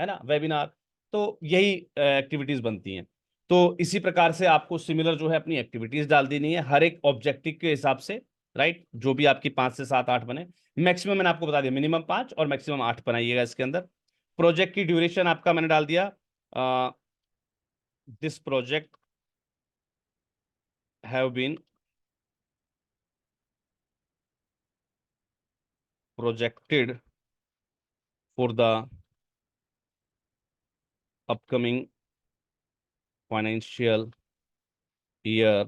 है ना, वेबिनार। तो यही एक्टिविटीज बनती हैं। तो इसी प्रकार से आपको सिमिलर जो है अपनी एक्टिविटीज डाल देनी है हर एक ऑब्जेक्टिव के हिसाब से, राइट। जो भी आपकी 5 से 7 8 बने, मैक्सिमम मैंने आपको बता दिया, मिनिमम 5 और मैक्सिमम 8 बनाइएगा इसके अंदर। प्रोजेक्ट की ड्यूरेशन आपका मैंने डाल दिया, this project have been projected for the upcoming financial year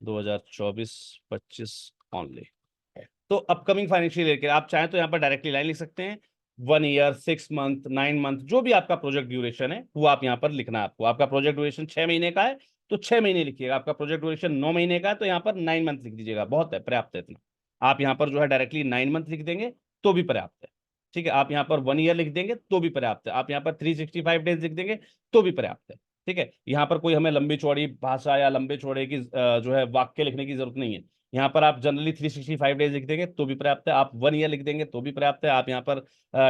2024-25 only. तो अपकमिंग फाइनेंशियल ईयर के आप चाहें तो यहाँ पर डायरेक्टली लाइन लिख सकते हैं, 1 ईयर, 6 मंथ, 9 मंथ, जो भी आपका प्रोजेक्ट ड्यूरेशन है वो आप यहाँ पर लिखना है आपको। आपका प्रोजेक्ट ड्यूरेशन 6 महीने का है तो 6 महीने लिखिएगा। आपका प्रोजेक्ट ड्यूरेशन 9 महीने का है तो यहाँ पर 9 मंथ लिख दीजिएगा, बहुत है, पर्याप्त है इतना। आप यहाँ पर जो है डायरेक्टली 9 मंथ लिख देंगे तो भी पर्याप्त है, ठीक है। आप यहाँ पर 1 ईयर लिख देंगे तो भी पर्याप्त है, आप यहाँ पर 365 डेज लिख देंगे तो भी पर्याप्त है, ठीक है। यहाँ पर कोई हमें लंबी चौड़ी भाषा या लंबे चौड़े की जो है वाक्य लिखने की जरूरत नहीं है। यहाँ पर आप जनरली 365 डेज लिख देंगे तो भी पर्याप्त है, आप 1 ईयर लिख देंगे तो भी पर्याप्त है, आप यहाँ पर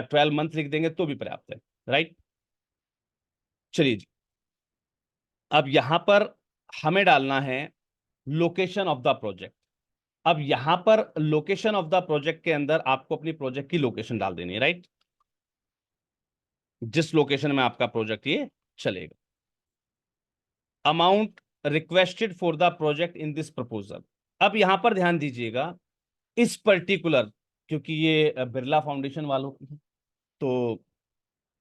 12 मंथ लिख देंगे तो भी पर्याप्त है, राइट। चलिए जी, अब यहाँ पर हमें डालना है लोकेशन ऑफ द प्रोजेक्ट। अब यहाँ पर लोकेशन ऑफ द प्रोजेक्ट के अंदर आपको अपनी प्रोजेक्ट की लोकेशन डाल देनी है, राइट। जिस लोकेशन में आपका प्रोजेक्ट ये चलेगा। Amount requested for the project in this proposal. अब यहां पर ध्यान दीजिएगा, इस पर्टिकुलर, क्योंकि ये बिरला फाउंडेशन वालों की है, तो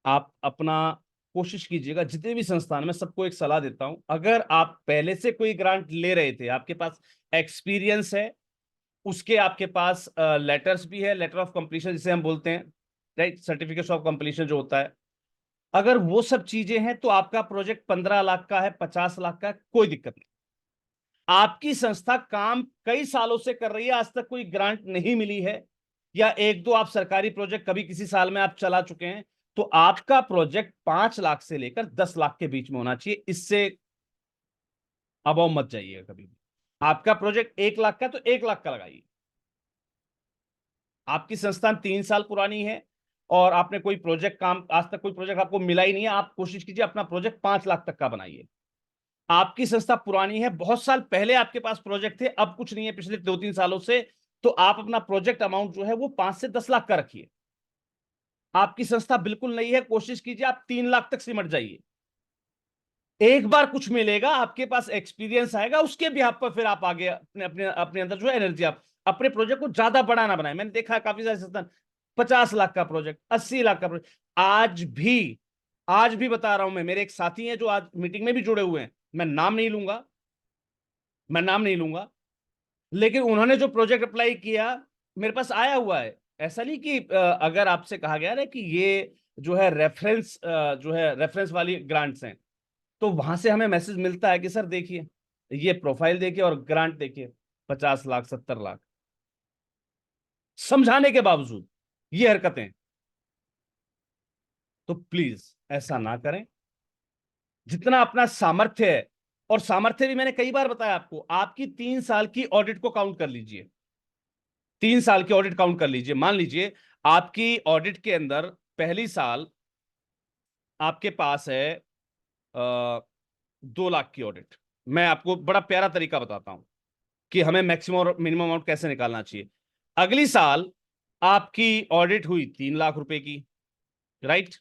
आप अपना कोशिश कीजिएगा, जितने भी संस्थान में सबको एक सलाह देता हूं, अगर आप पहले से कोई ग्रांट ले रहे थे, आपके पास एक्सपीरियंस है, उसके आपके पास लेटर्स भी है, लेटर ऑफ कंप्लीशन जिसे हम बोलते हैं, राइट, सर्टिफिकेट ऑफ कंप्लीशन जो होता है, अगर वो सब चीजें हैं तो आपका प्रोजेक्ट 15 लाख का है, 50 लाख का है, कोई दिक्कत नहीं। आपकी संस्था काम कई सालों से कर रही है, आज तक कोई ग्रांट नहीं मिली है, या 1-2 आप सरकारी प्रोजेक्ट कभी किसी साल में आप चला चुके हैं, तो आपका प्रोजेक्ट 5 लाख से लेकर 10 लाख के बीच में होना चाहिए। इससे अबव मत जाइएगा कभी भी। आपका प्रोजेक्ट 1 लाख का तो 1 लाख का लगाइए। आपकी संस्थान 3 साल पुरानी है और आपने कोई प्रोजेक्ट काम, आज तक कोई प्रोजेक्ट आपको मिला ही नहीं है, आप कोशिश कीजिए अपना प्रोजेक्ट 5 लाख तक का बनाइए। आपकी संस्था पुरानी है, बहुत साल पहले आपके पास प्रोजेक्ट थे, अब कुछ नहीं है पिछले 2-3 सालों से, तो आप अपना प्रोजेक्ट अमाउंट जो है वो 5 से 10 लाख का रखिए। आपकी संस्था बिल्कुल नई है, कोशिश कीजिए आप 3 लाख तक सिमट जाइए। एक बार कुछ मिलेगा, आपके पास एक्सपीरियंस आएगा, उसके भी आप पर फिर आप आगे अपने अपने अपने अंदर जो है एनर्जी, आप अपने प्रोजेक्ट को ज्यादा बड़ा ना बनाए। मैंने देखा है काफी सारे संस्थान 50 लाख का प्रोजेक्ट, 80 लाख का प्रोजेक्ट। आज भी बता रहा हूं, मैं, मेरे एक साथी हैं जो आज मीटिंग में भी जुड़े हुए हैं, मैं नाम नहीं लूंगा, लेकिन उन्होंने जो प्रोजेक्ट अप्लाई किया मेरे पास आया हुआ है। ऐसा नहीं कि अगर आपसे कहा गया ना कि ये जो है रेफरेंस वाली ग्रांट्स हैं, तो वहां से हमें मैसेज मिलता है कि सर देखिए, ये प्रोफाइल देखिए और ग्रांट देखिए, 50 लाख, 70 लाख, समझाने के बावजूद ये हरकतें। तो प्लीज ऐसा ना करें। जितना अपना सामर्थ्य है, और सामर्थ्य भी मैंने कई बार बताया आपको, आपकी 3 साल की ऑडिट को काउंट कर लीजिए, 3 साल की ऑडिट काउंट कर लीजिए। मान लीजिए आपकी ऑडिट के अंदर पहली साल आपके पास है 2 लाख की ऑडिट। मैं आपको बड़ा प्यारा तरीका बताता हूं कि हमें मैक्सिमम और मिनिमम अमाउंट कैसे निकालना चाहिए। अगली साल आपकी ऑडिट हुई 3 लाख रुपए की, राइट।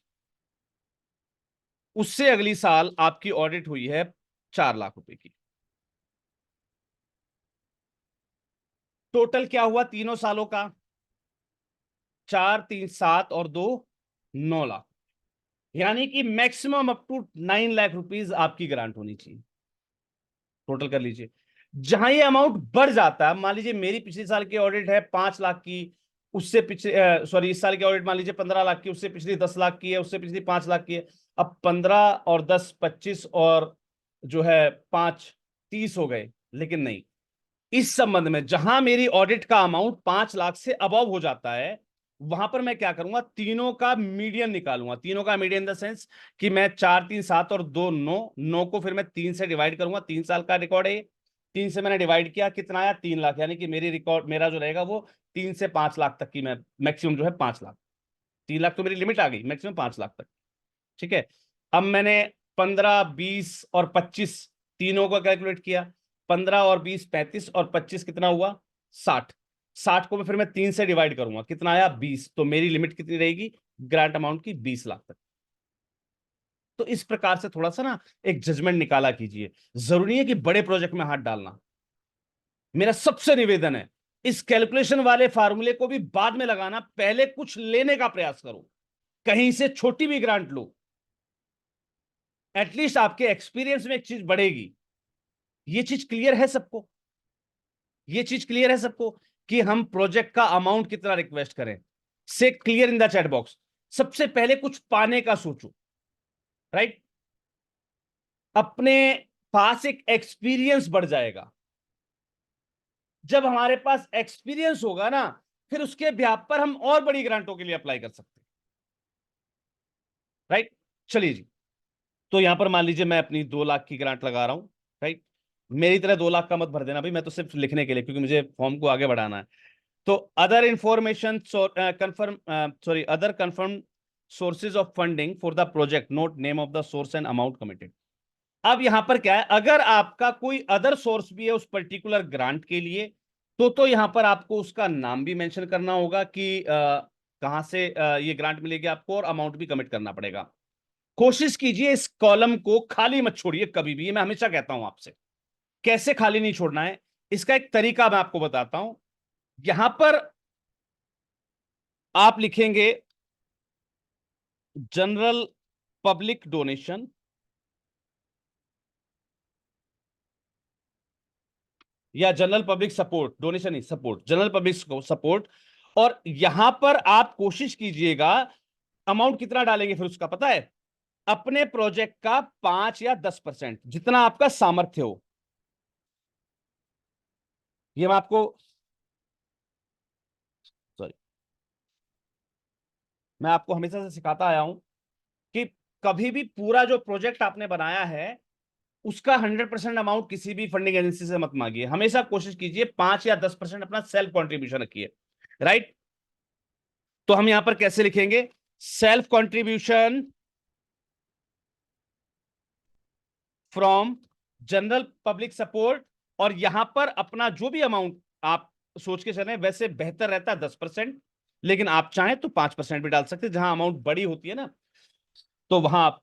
उससे अगली साल आपकी ऑडिट हुई है 4 लाख रुपए की। टोटल क्या हुआ तीनों सालों का? 4, 3, 7 और 2, 9 लाख। यानी कि maximum up to 9 lakh rupees आपकी ग्रांट होनी चाहिए। टोटल कर लीजिए। जहां ये अमाउंट बढ़ जाता है, मान लीजिए मेरी पिछले साल की ऑडिट है 5 लाख की, उससे पिछले सॉरी इस साल की ऑडिट मान लीजिए 15 लाख की, उससे पिछली 10 लाख की है, उससे पिछली 5 लाख की है। अब 15 और 10 25 और जो है 5 30 हो गए। लेकिन नहीं, इस संबंध में जहां मेरी ऑडिट का अमाउंट 5 लाख से अबव हो जाता है, वहां पर मैं क्या करूंगा, तीनों का मीडियन निकालूंगा। तीनों का मीडियन इन द सेंस कि मैं 4 3 7 और 2 9, 9 को फिर मैं 3 से डिवाइड करूंगा। 3 साल का रिकॉर्ड है ये। 3 से मैंने डिवाइड किया, कितना आया, 3 लाख। यानी कि मेरी रिकॉर्ड, मेरा जो रहेगा वो 3 से 5 लाख तक की, मैं मैक्सिमम जो है 5 लाख। 3 लाख तो मेरी लिमिट आ गई, मैक्सिमम 5 लाख तक। ठीक है। अब मैंने 15 20 और 25 तीनों का कैलकुलेट किया। 15 और 20 35 और 25 कितना हुआ, 60। 60 को मैं फिर मैं 3 से डिवाइड करूंगा, कितना आया, 20। तो मेरी लिमिट कितनी रहेगी ग्रांट अमाउंट की, 20 लाख तक। तो इस प्रकार से थोड़ा सा ना एक जजमेंट निकाला कीजिए। जरूरी है कि बड़े प्रोजेक्ट में हाथ डालना। मेरा सबसे निवेदन है, इस कैलकुलेशन वाले फार्मूले को भी बाद में लगाना, पहले कुछ लेने का प्रयास करो, कहीं से छोटी भी ग्रांट लो। एटलीस्ट आपके एक्सपीरियंस में एक चीज बढ़ेगी। ये चीज क्लियर है सबको? ये चीज क्लियर है सबको कि हम प्रोजेक्ट का अमाउंट कितना रिक्वेस्ट करें? से clear in the chat box. सबसे पहले कुछ पाने का सोचो, राइट? अपने पास एक एक्सपीरियंस बढ़ जाएगा। जब हमारे पास एक्सपीरियंस होगा ना, फिर उसके ब्याह पर हम और बड़ी ग्रांटों के लिए अप्लाई कर सकते हैं, राइट? चलिए जी। तो यहां पर मान लीजिए मैं अपनी 2 लाख की ग्रांट लगा रहा हूं, राइट? मेरी तरह 2 लाख का मत भर देना भाई, मैं तो सिर्फ लिखने के लिए, क्योंकि मुझे फॉर्म को आगे बढ़ाना है। तो other information confirm, sorry, other confirm sources of funding for the project, note name of the source and amount committed. अब यहां पर क्या है, अगर आपका कोई अदर सोर्स भी है उस पर्टिकुलर ग्रांट के लिए, तो यहां पर आपको उसका नाम भी मेंशन करना होगा कि कहां से ये ग्रांट मिलेगी आपको, और अमाउंट भी कमिट करना पड़ेगा। कोशिश कीजिए इस कॉलम को खाली मत छोड़िए कभी भी। ये मैं हमेशा कहता हूं आपसे, कैसे खाली नहीं छोड़ना है, इसका एक तरीका मैं आपको बताता हूं। यहां पर आप लिखेंगे जनरल पब्लिक डोनेशन, या जनरल पब्लिक सपोर्ट, डोनेशन नहीं, सपोर्ट, जनरल पब्लिक सपोर्ट। और यहां पर आप कोशिश कीजिएगा, अमाउंट कितना डालेंगे फिर उसका पता है, अपने प्रोजेक्ट का 5 या 10%, जितना आपका सामर्थ्य हो। ये मैं आपको, सॉरी, मैं आपको हमेशा से सिखाता आया हूं कि कभी भी पूरा जो प्रोजेक्ट आपने बनाया है उसका 100% अमाउंट किसी भी फंडिंग एजेंसी से मत मांगिए। हमेशा कोशिश कीजिए 5 या 10% अपना सेल्फ कॉन्ट्रीब्यूशन रखिए, राइट? तो हम यहां पर कैसे लिखेंगे, self contribution from general public support. और यहां पर अपना जो भी अमाउंट आप सोच के चले, वैसे बेहतर रहता है 10%, लेकिन आप चाहें तो 5% भी डाल सकते हैं। जहां अमाउंट बड़ी होती है ना, तो वहां आप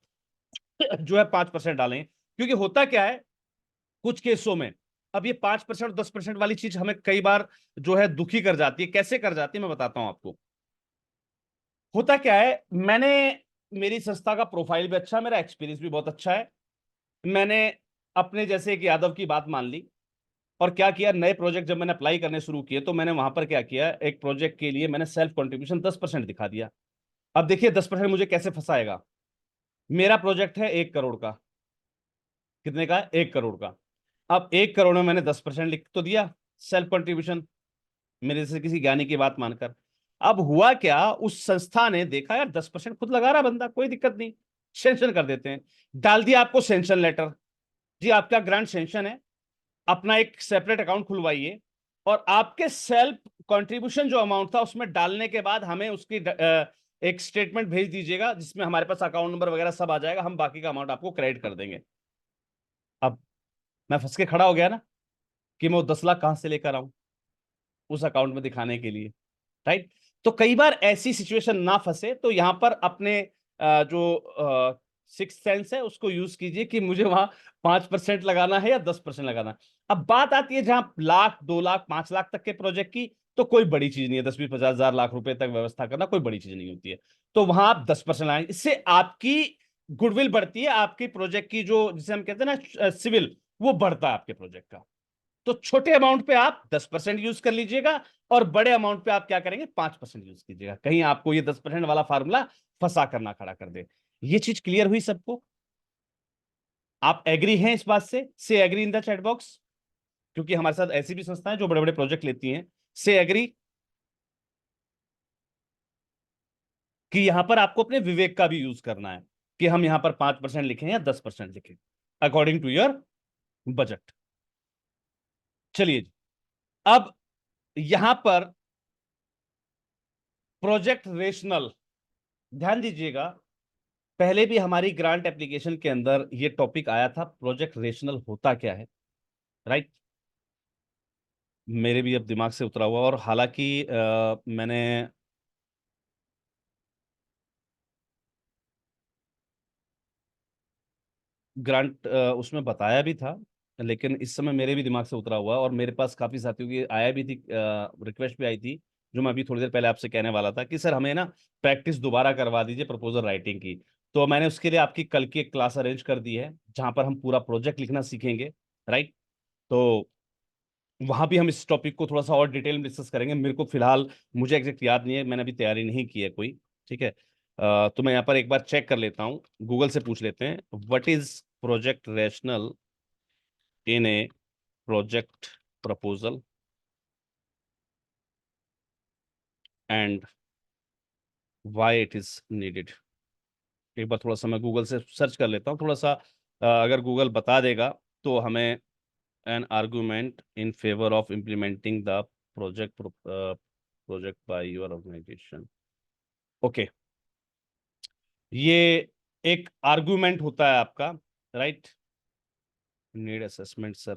जो है 5% डालें। क्योंकि होता क्या है कुछ केसों में, अब ये 5% और 10% वाली चीज हमें कई बार जो है दुखी कर जाती है। कैसे कर जाती है मैं बताता हूं आपको। होता क्या है, मैंने, मेरी संस्था का प्रोफाइल भी अच्छा है, मेरा एक्सपीरियंस भी बहुत अच्छा है। मैंने अपने जैसे एक यादव की बात मान ली, और क्या किया, नए प्रोजेक्ट जब मैंने अप्लाई करने शुरू किए तो मैंने वहां पर क्या किया, एक प्रोजेक्ट के लिए मैंने सेल्फ कंट्रीब्यूशन 10% दिखा दिया। अब देखिए 10% मुझे कैसे फंसाएगा। मेरा प्रोजेक्ट है 1 करोड़ का। कितने का है, 1 करोड़ का। अब 1 करोड़ में मैंने 10% लिख तो दिया सेल्फ कंट्रीब्यूशन, मेरे से किसी ज्ञानी की बात मानकर। अब हुआ क्या, उस संस्था ने देखा यार 10% खुद लगा रहा बंदा, कोई दिक्कत नहीं, सेंशन कर देते हैं। डाल दिया आपको सेंशन लेटर, जी आपका ग्रांट सेंशन है, अपना एक सेपरेट अकाउंट खुलवाइए, और आपके सेल्फ कंट्रीब्यूशन जो अमाउंट था उसमें डालने के बाद हमें उसकी एक स्टेटमेंट भेज दीजिएगा, जिसमें हमारे पास अकाउंट नंबर वगैरह सब आ जाएगा, हम बाकी का अमाउंट आपको क्रेडिट कर देंगे। अब मैं फंस के खड़ा हो गया ना, कि मैं वो 10 लाख कहां से लेकर आऊं उस अकाउंट में दिखाने के लिए, राइट? तो कई बार ऐसी सिचुएशन ना फंसे, तो यहां पर अपने जो सिक्स सेंस है उसको यूज कीजिए कि मुझे वहां 5% लगाना है या 10% लगाना है। अब बात आती है जहां लाख 2 लाख 5 लाख तक के प्रोजेक्ट की, तो कोई बड़ी चीज नहीं है, 10 20 50 हजार लाख रुपए तक व्यवस्था करना कोई बड़ी चीज नहीं होती है। तो वहां आप 10% लगाएं, इससे आपकी गुडविल बढ़ती है, आपकी प्रोजेक्ट की जो जिसे हम कहते हैं ना सिविल, वो बढ़ता है आपके प्रोजेक्ट का। तो छोटे अमाउंट पे आप 10% यूज कर लीजिएगा और बड़े अमाउंट पे आप क्या करेंगे, 5% यूज कीजिएगा, कहीं आपको ये 10% वाला फार्मूला फंसा करना खड़ा कर दे। ये चीज क्लियर हुई सबको? आप एग्री हैं इस बात से agree in the chat box, क्योंकि हमारे साथ ऐसी भी संस्थाएं जो बड़े बड़े प्रोजेक्ट लेती हैं। से एग्री कि यहां पर आपको अपने विवेक का भी यूज करना है कि हम यहां पर 5% लिखें या 10% लिखें, अकॉर्डिंग टू योर बजट। चलिए जी, अब यहां पर प्रोजेक्ट रेशनल, ध्यान दीजिएगा, पहले भी हमारी ग्रांट एप्लीकेशन के अंदर ये टॉपिक आया था, प्रोजेक्ट रेशनल होता क्या है, राइट। मेरे भी अब दिमाग से उतरा हुआ, और हालांकि मैंने ग्रांट उसमें बताया भी था, लेकिन इस समय मेरे भी दिमाग से उतरा हुआ, और मेरे पास काफी साथियों की आया भी थी, रिक्वेस्ट भी आई थी, जो मैं अभी थोड़ी देर पहले आपसे कहने वाला था कि सर हमें ना प्रैक्टिस दोबारा करवा दीजिए प्रपोजल राइटिंग की। तो मैंने उसके लिए आपकी कल की एक क्लास अरेंज कर दी है, जहां पर हम पूरा प्रोजेक्ट लिखना सीखेंगे, राइट। तो वहां भी हम इस टॉपिक को थोड़ा सा और डिटेल में डिस्कस करेंगे। मेरे को फिलहाल मुझे एग्जैक्ट याद नहीं है, मैंने अभी तैयारी नहीं की है कोई, ठीक है। तो मैं यहाँ पर एक बार चेक कर लेता हूँ, गूगल से पूछ लेते हैं, what is project rational in A project proposal and why it is needed. एक बार थोड़ा सा मैं गूगल से सर्च कर लेता हूँ थोड़ा सा, अगर गूगल बता देगा तो हमें, an argument in favour of implementing the project project by your organisation. Okay, ये एक आर्गुमेंट होता है आपका, राइट। Need assessment sir.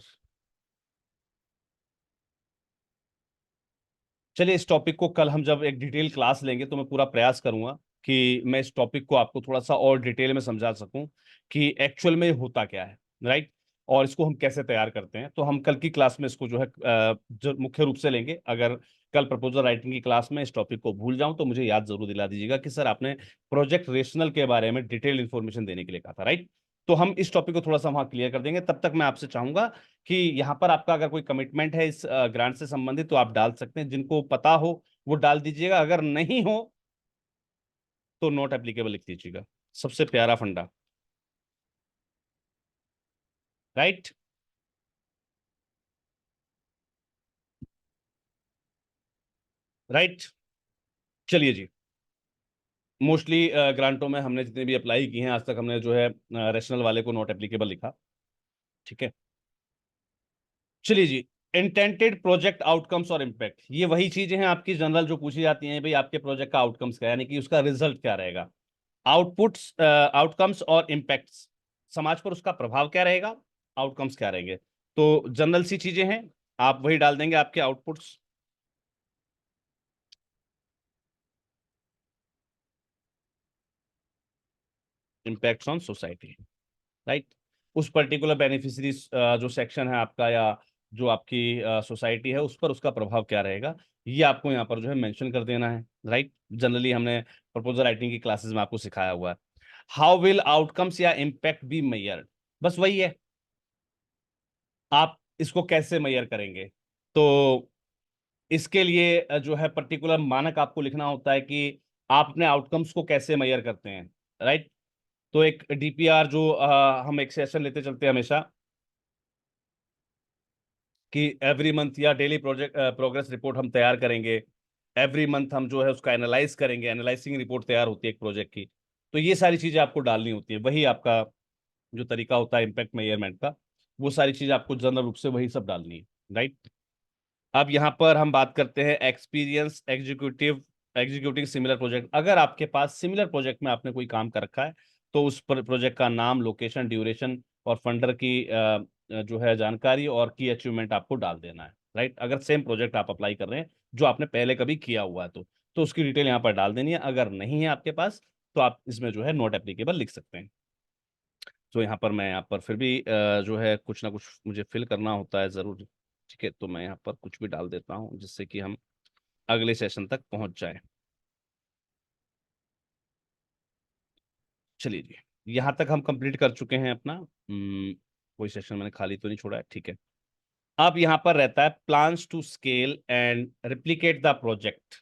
चलिए, इस टॉपिक को कल हम जब एक डिटेल क्लास लेंगे तो मैं पूरा प्रयास करूंगा कि मैं इस टॉपिक को आपको थोड़ा सा और डिटेल में समझा सकूं कि एक्चुअल में होता क्या है, राइट, और इसको हम कैसे तैयार करते हैं। तो हम कल की क्लास में इसको जो है जो मुख्य रूप से लेंगे। अगर कल प्रपोजल राइटिंग की क्लास में इस टॉपिक को भूल जाऊं तो मुझे याद जरूर दिला दीजिएगा कि सर आपने प्रोजेक्ट रेशनल के बारे में डिटेल इंफॉर्मेशन देने के लिए कहा था, राइट। तो हम इस टॉपिक को थोड़ा सा वहां क्लियर कर देंगे। तब तक मैं आपसे चाहूंगा कि यहाँ पर आपका अगर कोई कमिटमेंट है इस ग्रांट से संबंधित तो आप डाल सकते हैं, जिनको पता हो वो डाल दीजिएगा, अगर नहीं हो तो नॉट एप्लीकेबल लिख दीजिएगा। सबसे प्यारा फंडा, राइट। राइट, चलिए जी। मोस्टली ग्रांटों में हमने जितने भी अप्लाई किए हैं आज तक, हमने जो है रेशनल वाले को नॉट एप्लीकेबल लिखा, ठीक है। चलिए जी, इंटेंटेड प्रोजेक्ट आउटकम्स और इम्पैक्ट, ये वही चीजें हैं आपकी जनरल जो पूछी जाती हैं, भाई आपके प्रोजेक्ट का आउटकम्स क्या है, यानी कि उसका रिजल्ट क्या रहेगा। आउटपुट्स, आउटकम्स और इम्पैक्ट्स, समाज पर उसका प्रभाव क्या रहेगा, आउटकम्स क्या रहेंगे। तो जनरल सी चीजें हैं, आप वही डाल देंगे आपके outputs. Impacts on society, right. उस पर्टिकुलर बेनिफिशियरी जो सेक्शन है आपका, या जो आपकी सोसाइटी है, उस पर उसका प्रभाव क्या रहेगा, ये आपको यहाँ पर जो है मेंशन कर देना है, राइट। जनरली हमने प्रपोजल राइटिंग की क्लासेस में आपको सिखाया हुआ है। हाउ विल आउटकम्स या इम्पैक्ट बी मेजर्ड, बस वही है, आप इसको कैसे मेजर करेंगे। तो इसके लिए जो है पर्टिकुलर मानक आपको लिखना होता है कि आप अपने आउटकम्स को कैसे मेजर करते हैं, राइट। तो एक डीपीआर जो हम एक सेशन लेते चलते हैं हमेशा, कि एवरी मंथ या डेली प्रोजेक्ट प्रोग्रेस रिपोर्ट हम तैयार करेंगे। एवरी मंथ हम जो है उसका एनालाइज करेंगे, एनालाइजिंग रिपोर्ट तैयार होती है एक प्रोजेक्ट की। तो ये सारी चीजें आपको डालनी होती है, वही आपका जो तरीका होता है इम्पैक्ट मेजरमेंट का, वो सारी चीजें आपको जनरल रूप से वही सब डालनी है, राइट। अब यहाँ पर हम बात करते हैं एक्सपीरियंस एग्जीक्यूटिव सिमिलर प्रोजेक्ट। अगर आपके पास सिमिलर प्रोजेक्ट में आपने कोई काम कर रखा है तो उस पर प्रोजेक्ट का नाम, लोकेशन, ड्यूरेशन और फंडर की जो है जानकारी और की अचीवमेंट आपको डाल देना है, राइट। अगर सेम प्रोजेक्ट आप अप्लाई कर रहे हैं जो आपने पहले कभी किया हुआ है तो उसकी डिटेल यहाँ पर डाल देनी है। अगर नहीं है आपके पास तो आप इसमें जो है नॉट एप्लीकेबल लिख सकते हैं। तो यहाँ पर मैं यहाँ पर फिर भी जो है कुछ ना कुछ मुझे फिल करना होता है ज़रूर, ठीक है। तो मैं यहाँ पर कुछ भी डाल देता हूँ जिससे कि हम अगले सेशन तक पहुँच जाए। चलिए जी, यहाँ तक हम कंप्लीट कर चुके हैं अपना। कोई सेशन मैंने खाली तो नहीं छोड़ा है, ठीक है। अब यहां पर रहता है plans to scale and replicate the project,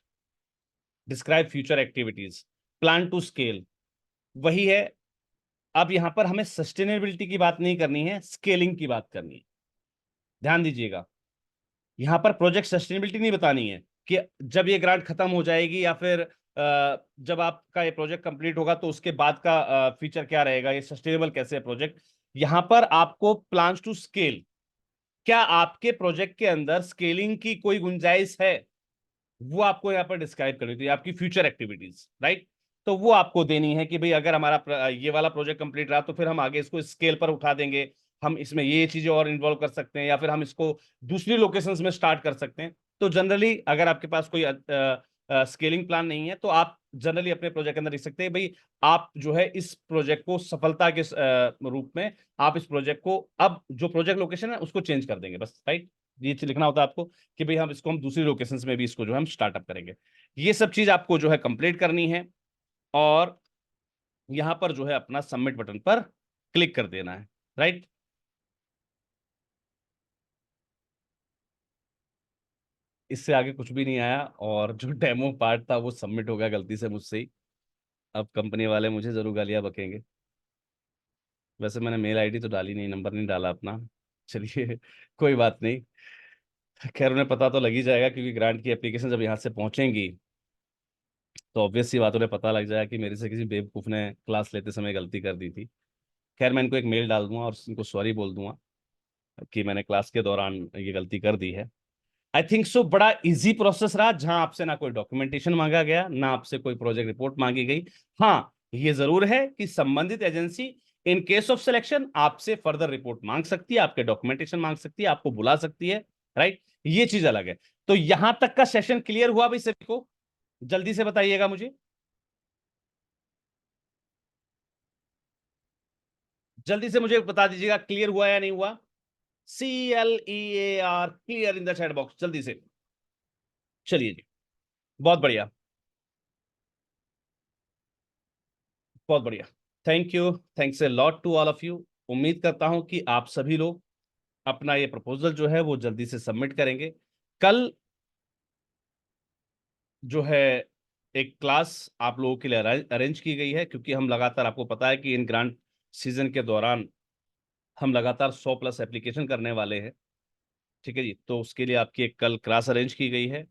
describe future activities. Plan to scale वही है। अब यहां पर हमें सस्टेनेबिलिटी की बात नहीं करनी है, स्केलिंग की बात करनी है। ध्यान दीजिएगा, यहां पर प्रोजेक्ट सस्टेनेबिलिटी नहीं बतानी है कि जब ये ग्रांट खत्म हो जाएगी या फिर जब आपका ये प्रोजेक्ट कंप्लीट होगा तो उसके बाद का फीचर क्या रहेगा, ये सस्टेनेबल कैसे है प्रोजेक्ट। यहां पर आपको प्लान्स टू स्केल, क्या आपके प्रोजेक्ट के अंदर स्केलिंग की कोई गुंजाइश है, वो आपको यहाँ पर डिस्क्राइब करनी थी, आपकी फ्यूचर एक्टिविटीज, राइट। तो वो आपको देनी है कि भाई अगर हमारा ये वाला प्रोजेक्ट कंप्लीट रहा तो फिर हम आगे इसको स्केल पर उठा देंगे, हम इसमें ये चीजें और इन्वॉल्व कर सकते हैं, या फिर हम इसको दूसरी लोकेशंस में स्टार्ट कर सकते हैं। तो जनरली अगर आपके पास कोई स्केलिंग प्लान नहीं है तो आप जनरली अपने प्रोजेक्ट के अंदर लिख सकते हैं भाई आप जो है इस प्रोजेक्ट को सफलता के रूप में आप इस प्रोजेक्ट को अब जो प्रोजेक्ट लोकेशन है उसको चेंज कर देंगे, बस, राइट। ये चीज लिखना होता है आपको कि भाई हम दूसरी लोकेशंस में भी इसको जो है हम स्टार्टअप करेंगे। ये सब चीज आपको जो है कंप्लीट करनी है और यहां पर जो है अपना सबमिट बटन पर क्लिक कर देना है, राइट। इससे आगे कुछ भी नहीं आया और जो डेमो पार्ट था वो सबमिट हो गया गलती से मुझसे ही। अब कंपनी वाले मुझे जरूर गालियां बकेंगे। वैसे मैंने मेल आईडी तो डाली नहीं, नंबर नहीं डाला अपना। चलिए कोई बात नहीं, खैर उन्हें पता तो लग ही जाएगा क्योंकि ग्रांट की एप्लीकेशन जब यहाँ से पहुंचेंगी तो ऑब्वियस सी बात उन्हें पता लग जाएगा कि मेरे से किसी बेवकूफ़ ने क्लास लेते समय गलती कर दी थी। खैर मैं इनको एक मेल डाल दूंगा और इनको सॉरी बोल दूंगा कि मैंने क्लास के दौरान ये गलती कर दी है। आई थिंक सो बड़ा इजी प्रोसेस रहा, जहां आपसे ना कोई डॉक्यूमेंटेशन मांगा गया, ना आपसे कोई प्रोजेक्ट रिपोर्ट मांगी गई। हाँ, ये जरूर है कि संबंधित agency in case of selection आपसे फर्दर रिपोर्ट मांग सकती है, आपके डॉक्यूमेंटेशन मांग सकती है, आपको बुला सकती है, राइट। ये चीज अलग है। तो यहां तक का सेशन क्लियर हुआ भाई सभी को? जल्दी से बताइएगा मुझे, जल्दी से मुझे बता दीजिएगा क्लियर हुआ या नहीं हुआ। CLEAR, clear in the chat box, जल्दी से। चलिए जी, बहुत बढ़िया, बहुत बढ़िया। Thank you, thanks a lot to all of you. उम्मीद करता हूं कि आप सभी लोग अपना ये प्रपोजल जो है वो जल्दी से सबमिट करेंगे। कल जो है एक क्लास आप लोगों के लिए अरेंज की गई है, क्योंकि हम लगातार, आपको पता है कि इन ग्रांट सीजन के दौरान हम लगातार 100+ एप्लीकेशन करने वाले हैं। ठीक है जी, तो उसके लिए आपकी एक कल क्लास अरेंज की गई है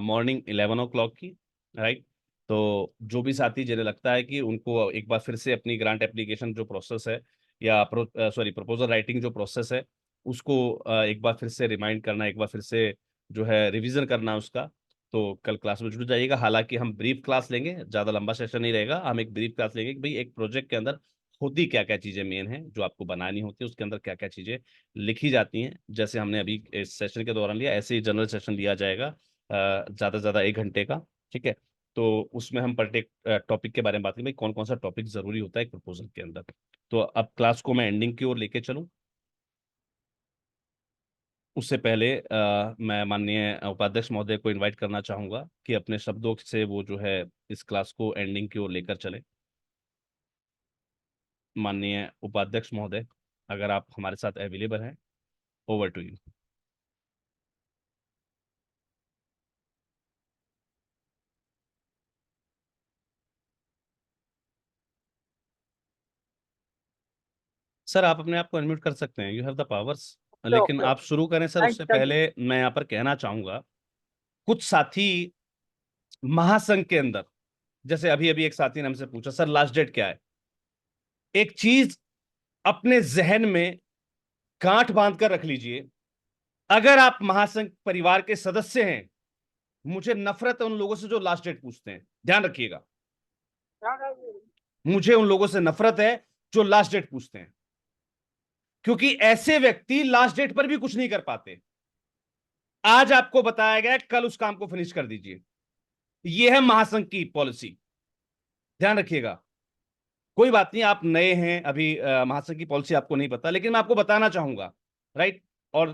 मॉर्निंग 11 o'clock की, राइट। तो जो भी साथी जिन्हें लगता है कि उनको एक बार फिर से अपनी ग्रांट एप्लीकेशन जो प्रोसेस है या प्रपोजल राइटिंग जो प्रोसेस है उसको एक बार फिर से रिमाइंड करना, एक बार फिर से जो है रिवीजन करना उसका, तो कल क्लास में जुड़ जाइएगा। हालांकि हम ब्रीफ क्लास लेंगे, ज़्यादा लंबा सेशन नहीं रहेगा, हम एक ब्रीफ क्लास लेंगे कि भाई एक प्रोजेक्ट के अंदर होती क्या क्या चीज़ें मेन है जो आपको बनानी होती है, उसके अंदर क्या क्या चीज़ें लिखी जाती हैं। जैसे हमने अभी इस सेशन के दौरान लिया, ऐसे ही जनरल सेशन लिया जाएगा ज़्यादा से ज़्यादा 1 घंटे का। ठीक है, तो उसमें हम प्रत्येक टॉपिक के बारे में बात करेंगे, कौन कौन सा टॉपिक जरूरी होता है एक प्रपोजल के अंदर। तो अब क्लास को मैं एंडिंग की ओर लेके चलूँ उससे पहले मैं माननीय उपाध्यक्ष महोदय को इनवाइट करना चाहूंगा कि अपने शब्दों से वो जो है इस क्लास को एंडिंग की ओर लेकर चले। माननीय उपाध्यक्ष महोदय, अगर आप हमारे साथ अवेलेबल हैं, ओवर टू यू। सर आप अपने आप को अनम्यूट कर सकते हैं, you have the powers. Okay लेकिन ओके आप शुरू करें सर, थैंक उससे थैंक यू। पहले मैं यहाँ पर कहना चाहूंगा कुछ साथी महासंघ के अंदर, जैसे अभी अभी एक साथी ने हमसे पूछा सर लास्ट डेट क्या है। एक चीज अपने जहन में गांठ बांध कर रख लीजिए, अगर आप महासंघ परिवार के सदस्य हैं, मुझे नफरत है उन लोगों से जो लास्ट डेट पूछते हैं, ध्यान रखिएगा। मुझे उन लोगों से नफरत है जो लास्ट डेट पूछते हैं, क्योंकि ऐसे व्यक्ति लास्ट डेट पर भी कुछ नहीं कर पाते। आज आपको बताया गया, कल उस काम को फिनिश कर दीजिए। यह है महासंघ की पॉलिसी, ध्यान रखिएगा। कोई बात नहीं, आप नए हैं अभी, महासंघ की पॉलिसी आपको नहीं पता, लेकिन मैं आपको बताना चाहूंगा, राइट। और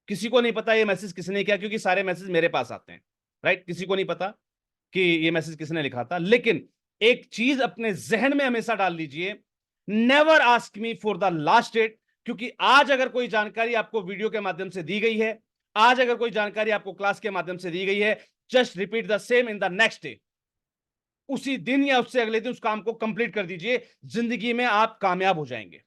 किसी को नहीं पता ये मैसेज किसने किया, क्योंकि सारे मैसेज मेरे पास आते हैं, राइट। किसी को नहीं पता कि ये मैसेज किसने लिखा था, लेकिन एक चीज अपने जहन में हमेशा डाल लीजिए, never ask me for the last date, क्योंकि आज अगर कोई जानकारी आपको वीडियो के माध्यम से दी गई है, आज अगर कोई जानकारी आपको क्लास के माध्यम से दी गई है, just repeat the same in the next day. उसी दिन या उससे अगले दिन उस काम को कंप्लीट कर दीजिए, जिंदगी में आप कामयाब हो जाएंगे।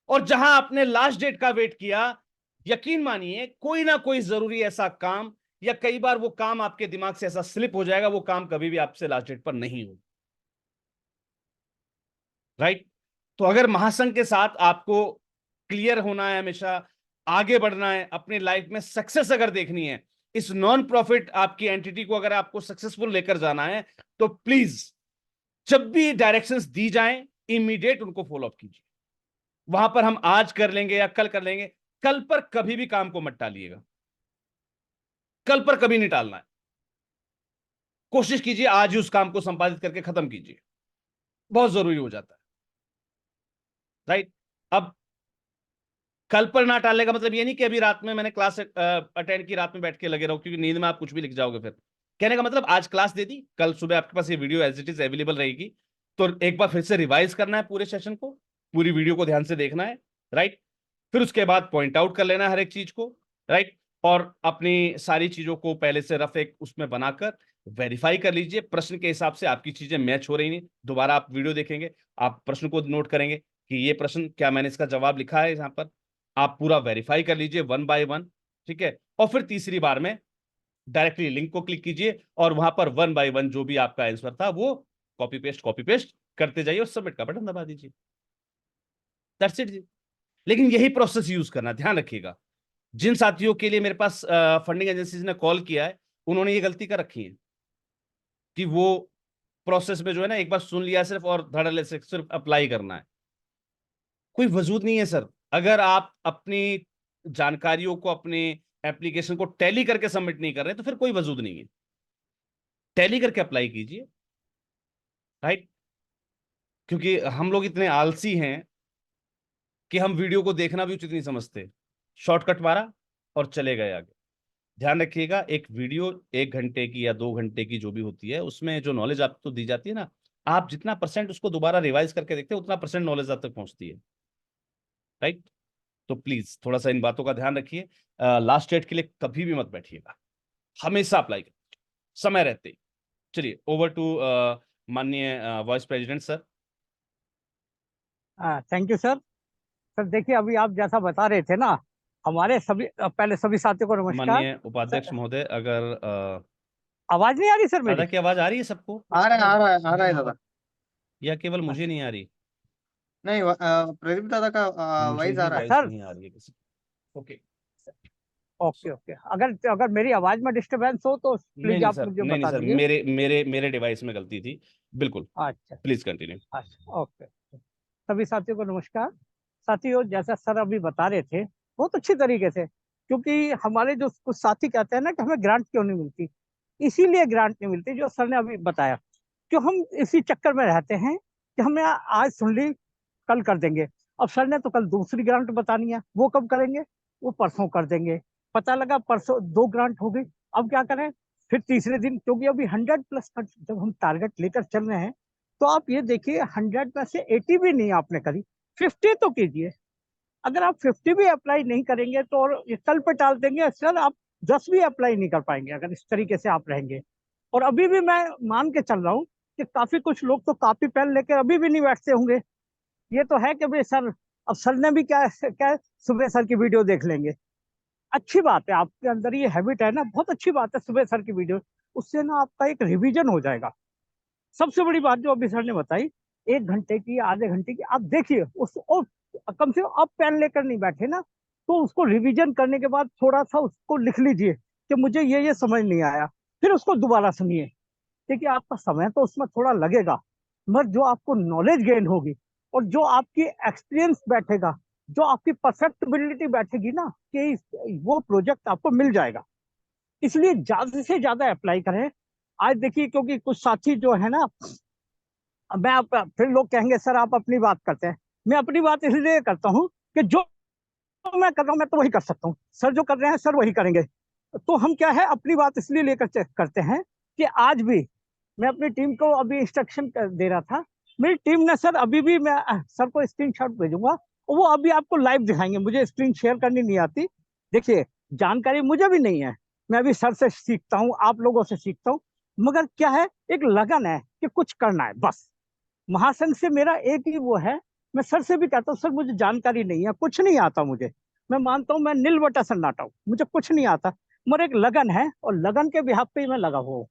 और जहां आपने लास्ट डेट का वेट किया, यकीन मानिए कोई ना कोई जरूरी ऐसा काम, या कई बार वो काम आपके दिमाग से ऐसा स्लिप हो जाएगा, वो काम कभी भी आपसे लास्ट डेट पर नहीं हो। राइट? तो अगर महासंघ के साथ आपको क्लियर होना है, हमेशा आगे बढ़ना है, अपनी लाइफ में सक्सेस अगर देखनी है, इस नॉन प्रॉफिट आपकी एंटिटी को अगर आपको सक्सेसफुल लेकर जाना है, तो प्लीज जब भी डायरेक्शंस दी जाएं, इमीडिएट उनको फॉलो अप कीजिए। वहां पर हम आज कर लेंगे या कल कर लेंगे, कल पर कभी भी काम को मत टालिएगा, कल पर कभी नहीं टालना है। कोशिश कीजिए आज ही उस काम को संपादित करके खत्म कीजिए, बहुत जरूरी हो जाता है। राइट? अब कल पर ना टालने का मतलब ये नहीं कि अभी रात में मैंने क्लास अटेंड की, रात में बैठ के लगे रहो, क्योंकि नींद में आप कुछ भी लिख जाओगे। फिर कहने का मतलब आज क्लास दे दी, कल सुबह आपके पास ये video as it is available रहेगी, तो एक बार फिर से रिवाइज करना है पूरे सेशन को, पूरी वीडियो को ध्यान से देखना है। राइट? फिर उसके बाद पॉइंट आउट कर लेना है हर एक चीज को। राइट? और अपनी सारी चीजों को पहले से रफ एक उसमें बनाकर वेरीफाई कर लीजिए, प्रश्न के हिसाब से आपकी चीजें मैच हो रही नहीं। दोबारा आप वीडियो देखेंगे, आप प्रश्न को नोट करेंगे कि ये प्रश्न क्या मैंने इसका जवाब लिखा है यहाँ पर, आप पूरा वेरीफाई कर लीजिए वन बाय वन। ठीक है? और फिर तीसरी बार में डायरेक्टली लिंक को क्लिक कीजिए और वहां पर वन बाय वन जो भी आपका आंसर था वो कॉपी पेस्ट करते जाइए और सबमिट का बटन दबा दीजिए। दैट्स इट जी। लेकिन यही प्रोसेस यूज करना, ध्यान रखिएगा। जिन साथियों के लिए मेरे पास फंडिंग एजेंसीज ने कॉल किया है, उन्होंने ये गलती कर रखी है कि वो प्रोसेस में जो है ना, एक बार सुन लिया सिर्फ और धड़ल्ले से सिर्फ अप्लाई करना है। कोई वजूद नहीं है सर। अगर आप अपनी जानकारियों को, अपने एप्लीकेशन को टैली करके सबमिट नहीं कर रहे तो फिर कोई वजूद नहीं है। टैली करके अप्लाई कीजिए। राइट? क्योंकि हम लोग इतने आलसी हैं कि हम वीडियो को देखना भी उचित नहीं समझते, शॉर्टकट मारा और चले गए आगे। ध्यान रखिएगा, एक वीडियो 1 घंटे की या 2 घंटे की जो भी होती है, उसमें जो नॉलेज आपको दी जाती है ना, आप जितना परसेंट उसको दोबारा रिवाइज करके देखते हैं, उतना परसेंट नॉलेज आप तक पहुंचती है। राइट? तो प्लीज थोड़ा सा इन बातों का ध्यान रखिए। लास्ट डेट के लिए कभी भी मत बैठिएगा, हमेशा अप्लाई करिए समय रहते ही। चलिए ओवर टू माननीय vice president sir. Thank you sir. Sir देखिए, अभी आप जैसा बता रहे थे ना, हमारे सभी पहले सभी साथियों को नमस्कार। माननीय उपाध्यक्ष सर, महोदय, अगर आवाज नहीं आ रही सर मेरी? दादा की आवाज आ रही है सबको, आ रहा है आ रहा है आ रहा है दादा। या केवल मुझे नहीं आ रही? नहीं प्रदीप दादा का मुझे वॉइस ही आ रहा है। वॉइस सर नहीं आ रही है किसी। ओके। ओके ओके, अगर अगर मेरी आवाज में डिस्टरबेंस हो तो नहीं प्लीज नहीं आप सर, मुझे नहीं नहीं बता सर, दीजिए। मेरे मेरे मेरे डिवाइस में गलती थी। बिल्कुल, अच्छा प्लीज कंटिन्यू। अच्छा, ओके। सभी साथियों को नमस्कार। साथियों, जैसा सर अभी बता रहे थे बहुत अच्छी तरीके से, क्योंकि हमारे जो कुछ साथी कहते हैं ना कि हमें ग्रांट क्यों नहीं मिलती, इसीलिए ग्रांट नहीं मिलती जो सर ने अभी बताया। क्यों हम इसी चक्कर में रहते हैं कि हमने आज सुन ली, कल कर देंगे। अब सर ने तो कल दूसरी ग्रांट बतानी है, वो कब करेंगे? वो परसों कर देंगे। पता लगा परसों 2 ग्रांट हो गई, अब क्या करें? फिर तीसरे दिन, क्योंकि अभी 100+ का जब हम टारगेट लेकर चल रहे हैं, तो आप ये देखिए 100 में से 80 भी नहीं आपने करी, 50 तो कीजिए। अगर आप 50 भी अप्लाई नहीं करेंगे तो और ये कल पे टाल देंगे सर, आप 10 भी अप्लाई नहीं कर पाएंगे अगर इस तरीके से आप रहेंगे। और अभी भी मैं मान के चल रहा हूँ कि काफी कुछ लोग तो कॉपी पेन लेकर अभी भी नहीं बैठते होंगे। ये तो है कि भाई सर, अब सर ने भी क्या क्या सुबह सर की वीडियो देख लेंगे। अच्छी बात है, आपके अंदर ये हैबिट है ना, बहुत अच्छी बात है सुबह सर की वीडियो, उससे ना आपका एक रिवीजन हो जाएगा। सबसे बड़ी बात जो अभी सर ने बताई, 1 घंटे की आधे घंटे की आप देखिए उस, और कम से कम आप पेन लेकर नहीं बैठे ना, तो उसको रिवीजन करने के बाद थोड़ा सा उसको लिख लीजिए कि मुझे ये समझ नहीं आया, फिर उसको दोबारा सुनिए। देखिए आपका समय तो उसमें थोड़ा लगेगा, मगर जो आपको नॉलेज गेन होगी और जो आपकी एक्सपीरियंस बैठेगा, जो आपकी परफेक्टिबिलिटी बैठेगी ना, कि वो प्रोजेक्ट आपको मिल जाएगा। इसलिए ज्यादा से ज्यादा अप्लाई करें। आज देखिए, क्योंकि कुछ साथी जो है ना, फिर लोग कहेंगे सर आप अपनी बात करते हैं। मैं अपनी बात इसलिए करता हूँ कि जो मैं कर रहा हूँ मैं तो वही कर सकता हूँ, सर जो कर रहे हैं सर वही करेंगे। तो हम क्या है, अपनी बात इसलिए लेकर करते हैं कि आज भी मैं अपनी टीम को अभी इंस्ट्रक्शन दे रहा था, मेरी टीम ने सर अभी भी, मैं सर को स्क्रीनशॉट भेजूंगा, वो अभी आपको लाइव दिखाएंगे, मुझे स्क्रीन शेयर करनी नहीं आती। देखिए, जानकारी मुझे भी नहीं है, मैं अभी सर से सीखता हूँ, आप लोगों से सीखता हूँ, मगर क्या है, एक लगन है कि कुछ करना है बस। महासंघ से मेरा एक ही वो है, मैं सर से भी कहता हूँ सर मुझे जानकारी नहीं है, कुछ नहीं आता मुझे, मैं मानता हूँ मैं नील बटा सन्नाटा हूँ, मुझे कुछ नहीं आता, मगर एक लगन है और लगन के बिहाफ पे ही मैं लगा हुआ हूँ।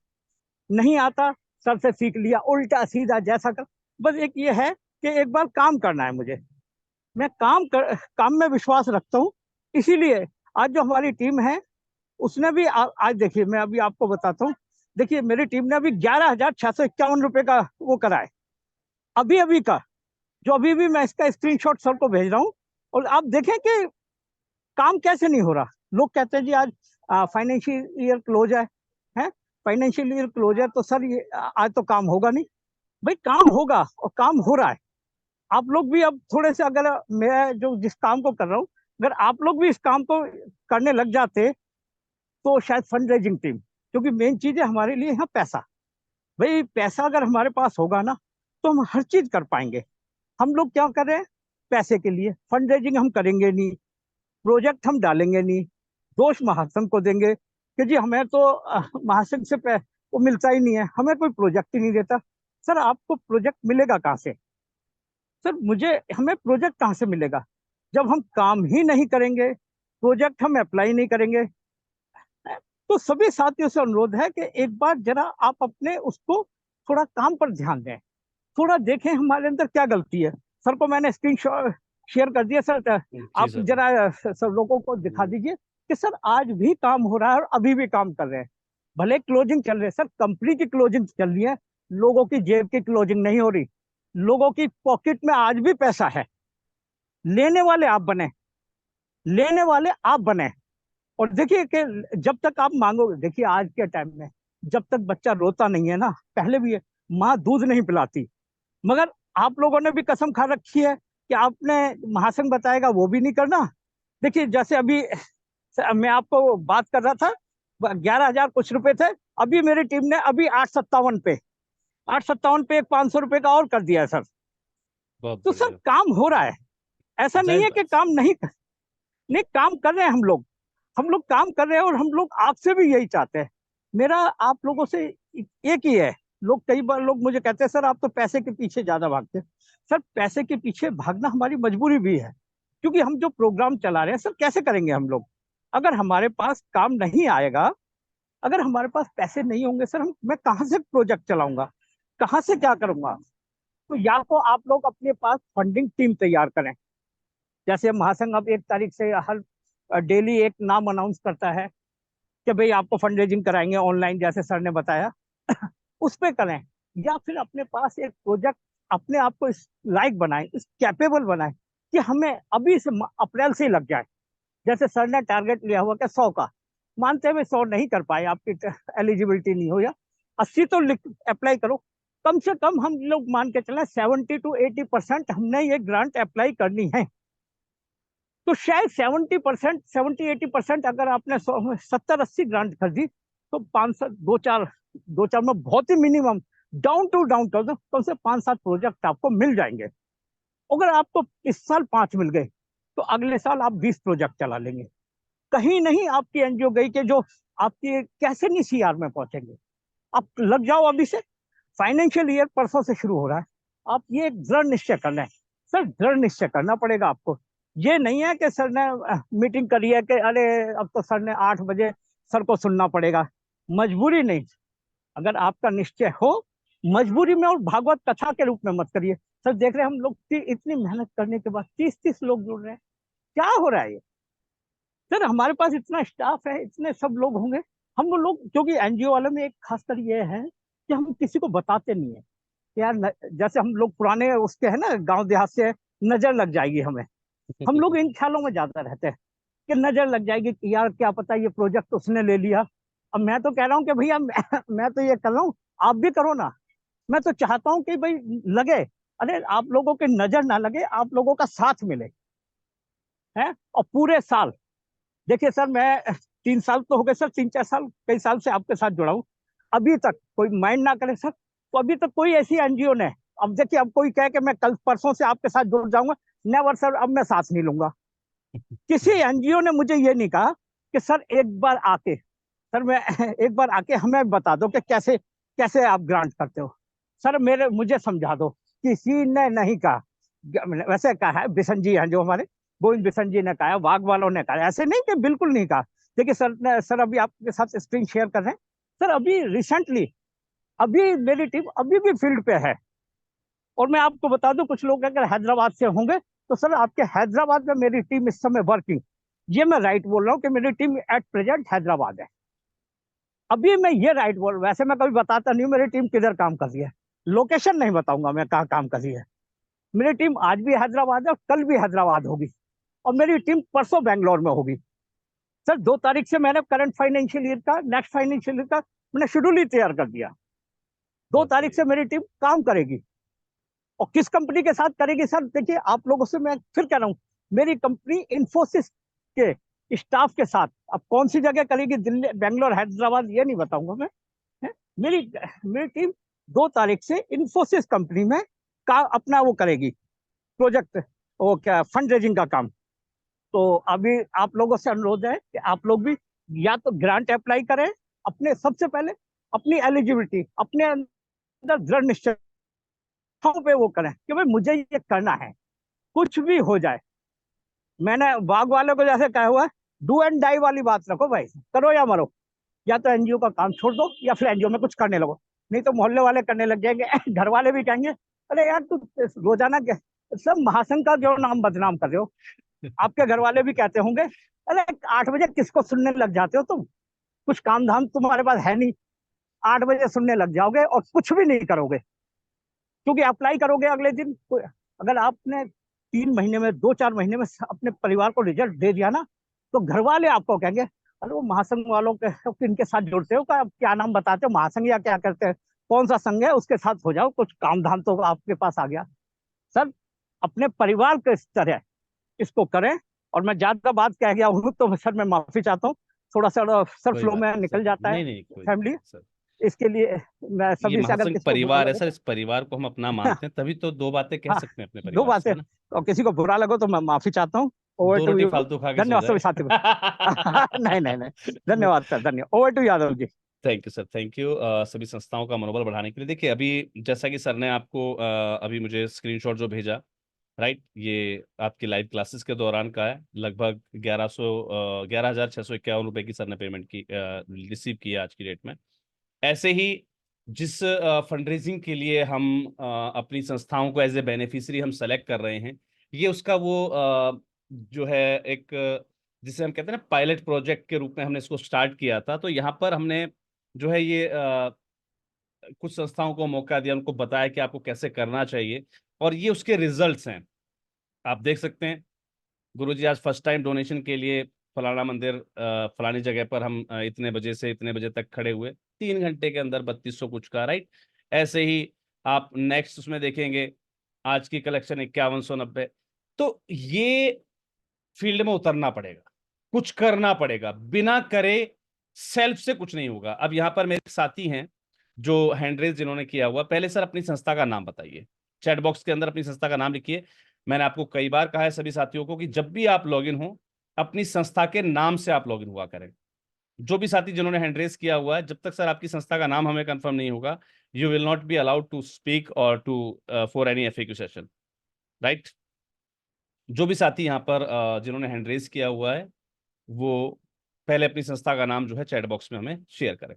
नहीं आता, सर से सीख लिया, उल्टा सीधा जैसा कर, बस एक ये है कि एक बार काम करना है मुझे, मैं काम में विश्वास रखता हूँ। इसीलिए आज जो हमारी टीम है उसने भी आज देखिए, मैं अभी आपको बताता हूँ, देखिए मेरी टीम ने अभी 11,651 रुपए का वो करा है, अभी अभी का, जो अभी भी मैं इसका स्क्रीनशॉट सर को भेज रहा हूँ। और आप देखें कि काम कैसे नहीं हो रहा। लोग कहते हैं जी आज फाइनेंशियल ईयर क्लोज है फाइनेंशियल ईयर क्लोज है तो सर ये आज तो काम होगा नहीं। भाई काम होगा और काम हो रहा है। आप लोग भी अब थोड़े से, अगर मैं जो जिस काम को कर रहा हूँ, अगर आप लोग भी इस काम को करने लग जाते तो शायद फंड रेजिंग टीम, क्योंकि मेन चीज है हमारे लिए यहाँ पैसा। भाई पैसा अगर हमारे पास होगा ना तो हम हर चीज कर पाएंगे। हम लोग क्या कर रहे हैं, पैसे के लिए फंड रेजिंग हम करेंगे नहीं, प्रोजेक्ट हम डालेंगे नहीं, दोष महासंघ को देंगे कि जी हमें तो महासंघ से वो मिलता ही नहीं है, हमें कोई प्रोजेक्ट ही नहीं देता। सर आपको प्रोजेक्ट मिलेगा कहाँ से? सर हमें प्रोजेक्ट कहाँ से मिलेगा जब हम काम ही नहीं करेंगे, प्रोजेक्ट हम अप्लाई नहीं करेंगे। तो सभी साथियों से अनुरोध है कि एक बार जरा आप अपने उसको थोड़ा काम पर ध्यान दें, थोड़ा देखें हमारे अंदर क्या गलती है। सर को मैंने स्क्रीन शेयर कर दिया सर, आप सर। जरा सब लोगों को दिखा दीजिए कि सर आज भी काम हो रहा है और अभी भी काम कर रहे हैं। भले क्लोजिंग चल रही है सर, कंपनी की क्लोजिंग चल रही है, लोगों की जेब की क्लोजिंग नहीं हो रही। लोगों की पॉकेट में आज भी पैसा है, लेने वाले आप बने, लेने वाले आप बने। और देखिए कि जब तक आप मांगोगे, देखिए आज के टाइम में जब तक बच्चा रोता नहीं है ना, पहले भी है, माँ दूध नहीं पिलाती, मगर आप लोगों ने भी कसम खा रखी है कि आपने महासंघ बताएगा वो भी नहीं करना। देखिए जैसे अभी मैं आपको बात कर रहा था, 11,000 कुछ रुपए थे, अभी मेरी टीम ने अभी 857 पे 500 रुपए का और कर दिया है सर। बहुत तो सर बढ़िया। काम हो रहा है, ऐसा नहीं जाहिर है कि बात। काम नहीं, नहीं काम कर रहे हैं हम लोग काम कर रहे हैं और हम लोग आपसे भी यही चाहते हैं। मेरा आप लोगों से एक ही है, लोग कई बार लोग मुझे कहते हैं सर आप तो पैसे के पीछे ज्यादा भागते हैं। सर पैसे के पीछे भागना हमारी मजबूरी भी है, क्योंकि हम जो प्रोग्राम चला रहे हैं सर कैसे करेंगे हम लोग, अगर हमारे पास काम नहीं आएगा, अगर हमारे पास पैसे नहीं होंगे सर, मैं कहाँ से प्रोजेक्ट चलाऊंगा, कहाँ से क्या करूंगा? तो या तो आप लोग अपने पास फंडिंग टीम तैयार करें, जैसे महासंघ अब 1 तारीख से हर डेली एक नाम अनाउंस करता है कि भाई आपको फंड रेजिंग कराएंगे ऑनलाइन, जैसे सर ने बताया उस पे करें। या फिर अपने पास एक प्रोजेक्ट, अपने आप को इस लायक बनाए, इस कैपेबल बनाए कि हमें अभी से अप्रैल से ही लग जाए। जैसे सर ने टारगेट लिया हुआ कि 100 का, मानते हैं 100 नहीं कर पाए, आपकी एलिजिबिलिटी नहीं हो, या 80 तो अप्लाई करो। कम से कम हम लोग मान के चले 70 to 80% हमने ये ग्रांट अप्लाई करनी है। तो शायद 70%, 70-80% अगर आपने 70-80 ग्रांट कर दी तो 500 दो चार में बहुत ही मिनिमम डाउन कर दो, कम से 5-7 प्रोजेक्ट आपको मिल जाएंगे। अगर आपको इस साल 5 मिल गए तो अगले साल आप 20 प्रोजेक्ट चला लेंगे। कहीं नहीं आपकी एनजीओ गई कि जो आपकी कैसे नहीं सीआर में पहुंचेंगे। आप लग जाओ अभी से, फाइनेंशियल ईयर परसों से शुरू हो रहा है, आप ये दृढ़ निश्चय कर लें। सर दृढ़ निश्चय करना पड़ेगा आपको, ये नहीं है कि सर ने मीटिंग करी है कि अरे अब तो सर ने 8 बजे सर को सुनना पड़ेगा, मजबूरी नहीं। अगर आपका निश्चय हो, मजबूरी में और भागवत कथा के रूप में मत करिए। सर देख रहे हैं हम लोग इतनी मेहनत करने के बाद 30-30 लोग जुड़ रहे हैं, क्या हो रहा है ये? सर हमारे पास इतना स्टाफ है, इतने सब लोग होंगे, हम लोग, क्योंकि एनजीओ वालों में एक खासकर ये है कि हम किसी को बताते नहीं है यार, जैसे हम लोग पुराने उसके है ना, गांव देहात से, नजर लग जाएगी हमें, हम लोग इन ख्यालों में ज्यादा रहते हैं कि नजर लग जाएगी कि यार क्या पता ये प्रोजेक्ट उसने ले लिया। अब मैं तो कह रहा हूँ कि भैया मैं तो ये कर रहा हूँ, आप भी करो ना। मैं तो चाहता हूँ कि भाई लगे, अरे आप लोगों की नजर ना लगे, आप लोगों का साथ मिले है। और पूरे साल देखिए सर, मैं 3 साल तो हो गए सर, 3-4 साल, कई साल से आपके साथ जुड़ा हूँ, अभी तक कोई माइंड ना करे सर, तो अभी तक कोई ऐसी एनजीओ ने, अब देखिए अब कोई कहे कि मैं कल परसों से आपके साथ जुड़ जाऊंगा, नेवर सर, अब मैं सांस नहीं लूंगा। किसी एनजीओ ने मुझे ये नहीं कहा कि सर एक बार आके, सर मैं एक बार आके हमें बता दो कि कैसे कैसे आप ग्रांट करते हो। सर मुझे समझा दो। किसी ने नहीं कहा। वैसे कहा है बिशन जी हैं जो हमारे, गोविंद बिशन जी ने कहा है, वाघ वालों ने कहा है, ऐसे नहीं कि बिल्कुल नहीं कहा। देखिए सर अभी आपके साथ स्क्रीन शेयर कर रहे हैं। सर अभी रिसेंटली, अभी मेरी टीम अभी भी फील्ड पे है। और मैं आपको बता दूं, कुछ लोग अगर हैदराबाद से होंगे तो सर आपके हैदराबाद में मेरी टीम इस समय वर्किंग, ये मैं राइट बोल रहा हूँ कि मेरी टीम एट प्रेजेंट हैदराबाद है। अभी मैं ये राइट बोल, वैसे मैं कभी बताता नहीं हूँ मेरी टीम किधर काम कर रही है, लोकेशन नहीं बताऊंगा मैं कहाँ काम कर रही है। मेरी टीम आज भी हैदराबाद है और कल भी हैदराबाद होगी, और मेरी टीम परसों बैंगलोर में होगी। सर 2 तारीख से मैंने करंट फाइनेंशियल ईयर का, नेक्स्ट फाइनेंशियल ईयर का मैंने शेड्यूल ही तैयार कर दिया। 2 तारीख से मेरी टीम काम करेगी। और किस कंपनी के साथ करेगी सर, देखिए आप लोगों से मैं फिर कह रहा हूँ, मेरी कंपनी इंफोसिस के स्टाफ के साथ। अब कौन सी जगह करेगी, दिल्ली, बेंगलोर, हैदराबाद, ये नहीं बताऊंगा मैं। है? मेरी मेरी टीम 2 तारीख से इंफोसिस कंपनी में का अपना वो करेगी प्रोजेक्ट, वो क्या फंड रेजिंग का काम। तो अभी आप लोगों से अनुरोध है कि आप लोग भी या तो ग्रांट अप्लाई करें, अपने सबसे पहले अपनी एलिजिबिलिटी, अपने अंदर दृढ़ निश्चय पे वो करें कि भाई मुझे ये करना है, कुछ भी हो जाए। मैंने बाग वालों को जैसे कहा हुआ है, डू एंड डाई वाली बात रखो भाई, करो या मरो। या तो एनजीओ का काम छोड़ दो या फिर एनजीओ में कुछ करने लगो, नहीं तो मोहल्ले वाले करने लग जाएंगे, घर वाले भी कहेंगे अरे यार तू रोजाना सब महासंघ का क्यों नाम बदनाम कर रहे हो। आपके घर वाले भी कहते होंगे अरे 8 बजे किसको सुनने लग जाते हो तुम, कुछ काम धाम तुम्हारे पास है नहीं, 8 बजे सुनने लग जाओगे और कुछ भी नहीं करोगे। क्योंकि अप्लाई करोगे अगले दिन, अगर आपने 3 महीने में, 2-4 महीने में अपने परिवार को रिजल्ट दे दिया ना, तो घर वाले आपको कहेंगे अरे वो महासंघ वालों के इनके साथ जुड़ते हो, क्या नाम बताते हो, महासंघ या क्या करते हैं, कौन सा संघ है, उसके साथ हो जाओ, कुछ काम धाम तो आपके पास आ गया। सर अपने परिवार के तरह इसको करें। और मैं ज्यादा बात कह गया हूँ तो सर मैं माफी चाहता हूँ, थोड़ा सा सर कोई फ्लो बात में नहीं सर, निकल जाता है नहीं नहीं कोई बात फैमिली, नहीं सर। इसके लिए मैं ये सभी से अगर महासंघ किसी को बुरा परिवार है लगे सर, तो इस परिवार को हम अपना मानते हैं, तभी तो दो बातें कह हाँ, सकते हैं अपने दो परिवार से, बातें, है ना। और किसी को बुरा लगे तो मैं माफी चाहता हूँ। ओवर 2 टू रोटी यू। फालतू खा के सो धन्यवाद जाए। सभी साथियों को। नहीं नहीं नहीं, धन्यवाद सर, धन्यवाद। Over to Yadav ji. Thank you sir, thank you. सभी संस्थाओं का मनोबल बढ़ाने के लिए देखिए, अभी जैसा कि सर ने आपको अभी मुझे स्क्रीनशॉट जो भेजा, राइट, ये आपकी लाइव क्लासेस के दौरान का है। लगभग 11,651 रुपए की सर ने पेमेंट की रिसीव की है आज की डेट में। ऐसे ही जिस फंड रेजिंग के लिए हम अपनी संस्थाओं को एज ए बेनिफिशियरी हम सेलेक्ट कर रहे हैं, ये उसका वो जो है एक जिसे हम कहते हैं ना पायलट प्रोजेक्ट के रूप में हमने इसको स्टार्ट किया था। तो यहाँ पर हमने जो है ये कुछ संस्थाओं को मौका दिया, उनको बताया कि आपको कैसे करना चाहिए, और ये उसके रिजल्ट्स हैं। आप देख सकते हैं गुरुजी, आज फर्स्ट टाइम डोनेशन के लिए फलाना मंदिर फलानी जगह पर हम इतने बजे से इतने बजे तक खड़े हुए, 3 घंटे के अंदर 3200 कुछ का, राइट। ऐसे ही आप नेक्स्ट उसमें देखेंगे आज की कलेक्शन 5190। तो ये फील्ड में उतरना पड़ेगा, कुछ करना पड़ेगा, बिना करे सेल्फ से कुछ नहीं होगा। अब यहाँ पर मेरे साथी हैं जो हैंड रेज जिन्होंने किया हुआ, पहले सर अपनी संस्था का नाम बताइए, चैट बॉक्स के अंदर अपनी संस्था का नाम लिखिए। मैंने आपको कई बार कहा है सभी साथियों को कि जब भी आप लॉगिन हो अपनी संस्था के नाम से आप लॉगिन हुआ करें। जो भी साथी जिन्होंने हैंड रेज किया हुआ है, जब तक सर आपकी संस्था का नाम हमें कंफर्म नहीं होगा, you will not be allowed to speak और to for any FAQ session, right. जो भी साथी यहाँ पर जिन्होंने हैंड रेज किया हुआ है, वो पहले अपनी संस्था का नाम जो है चैट बॉक्स में हमें शेयर करें।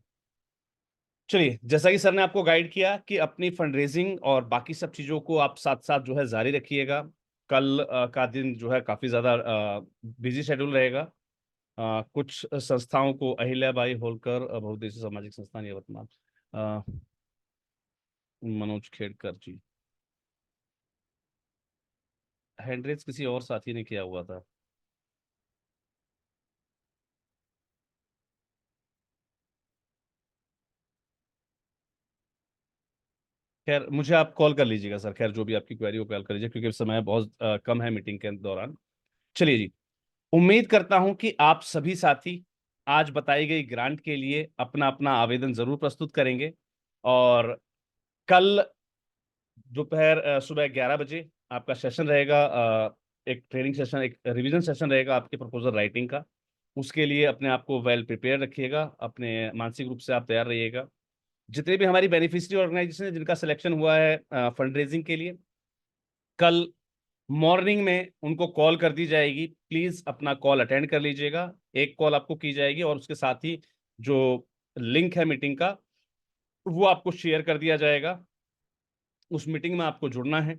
चलिए, जैसा कि सर ने आपको गाइड किया कि अपनी फंड रेजिंग और बाकी सब चीज़ों को आप साथ साथ जो है जारी रखिएगा। कल का दिन जो है काफ़ी ज़्यादा बिजी शेड्यूल रहेगा। कुछ संस्थाओं को अहिल्याबाई होलकर बहुउद्देशीय सामाजिक संस्थान यवतमाल, मनोज खेड़कर जी, हैंडरेज किसी और साथी ने किया हुआ था। खैर मुझे आप कॉल कर लीजिएगा सर, खैर जो भी आपकी क्वेरी हो कॉल कर लीजिए, क्योंकि समय बहुत कम है मीटिंग के दौरान। चलिए जी, उम्मीद करता हूं कि आप सभी साथी आज बताई गई ग्रांट के लिए अपना अपना आवेदन जरूर प्रस्तुत करेंगे, और कल दोपहर सुबह 11 बजे आपका सेशन रहेगा, एक ट्रेनिंग सेशन, एक रिवीजन सेशन रहेगा आपके प्रपोजल राइटिंग का। उसके लिए अपने आप को वेल प्रिपेयर रखिएगा, अपने मानसिक रूप से आप तैयार रहिएगा। जितने भी हमारी बेनिफिशियरी ऑर्गेनाइजेशन है जिनका सिलेक्शन हुआ है फंड रेजिंग के लिए, कल मॉर्निंग में उनको कॉल कर दी जाएगी। प्लीज अपना कॉल अटेंड कर लीजिएगा। एक कॉल आपको की जाएगी और उसके साथ ही जो लिंक है मीटिंग का वो आपको शेयर कर दिया जाएगा। उस मीटिंग में आपको जुड़ना है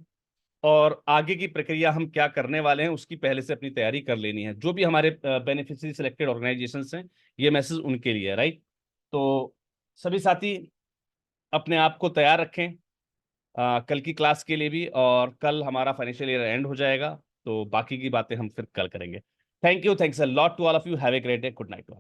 और आगे की प्रक्रिया हम क्या करने वाले हैं उसकी पहले से अपनी तैयारी कर लेनी है। जो भी हमारे बेनिफिशियरी सिलेक्टेड ऑर्गेनाइजेशंस हैं, ये मैसेज उनके लिए है, राइट। तो सभी साथी अपने आप को तैयार रखें कल की क्लास के लिए भी, और कल हमारा फाइनेंशियल ईयर एंड हो जाएगा, तो बाकी की बातें हम फिर कल करेंगे। Thank you, thanks a lot to all of you, have a great day, good night.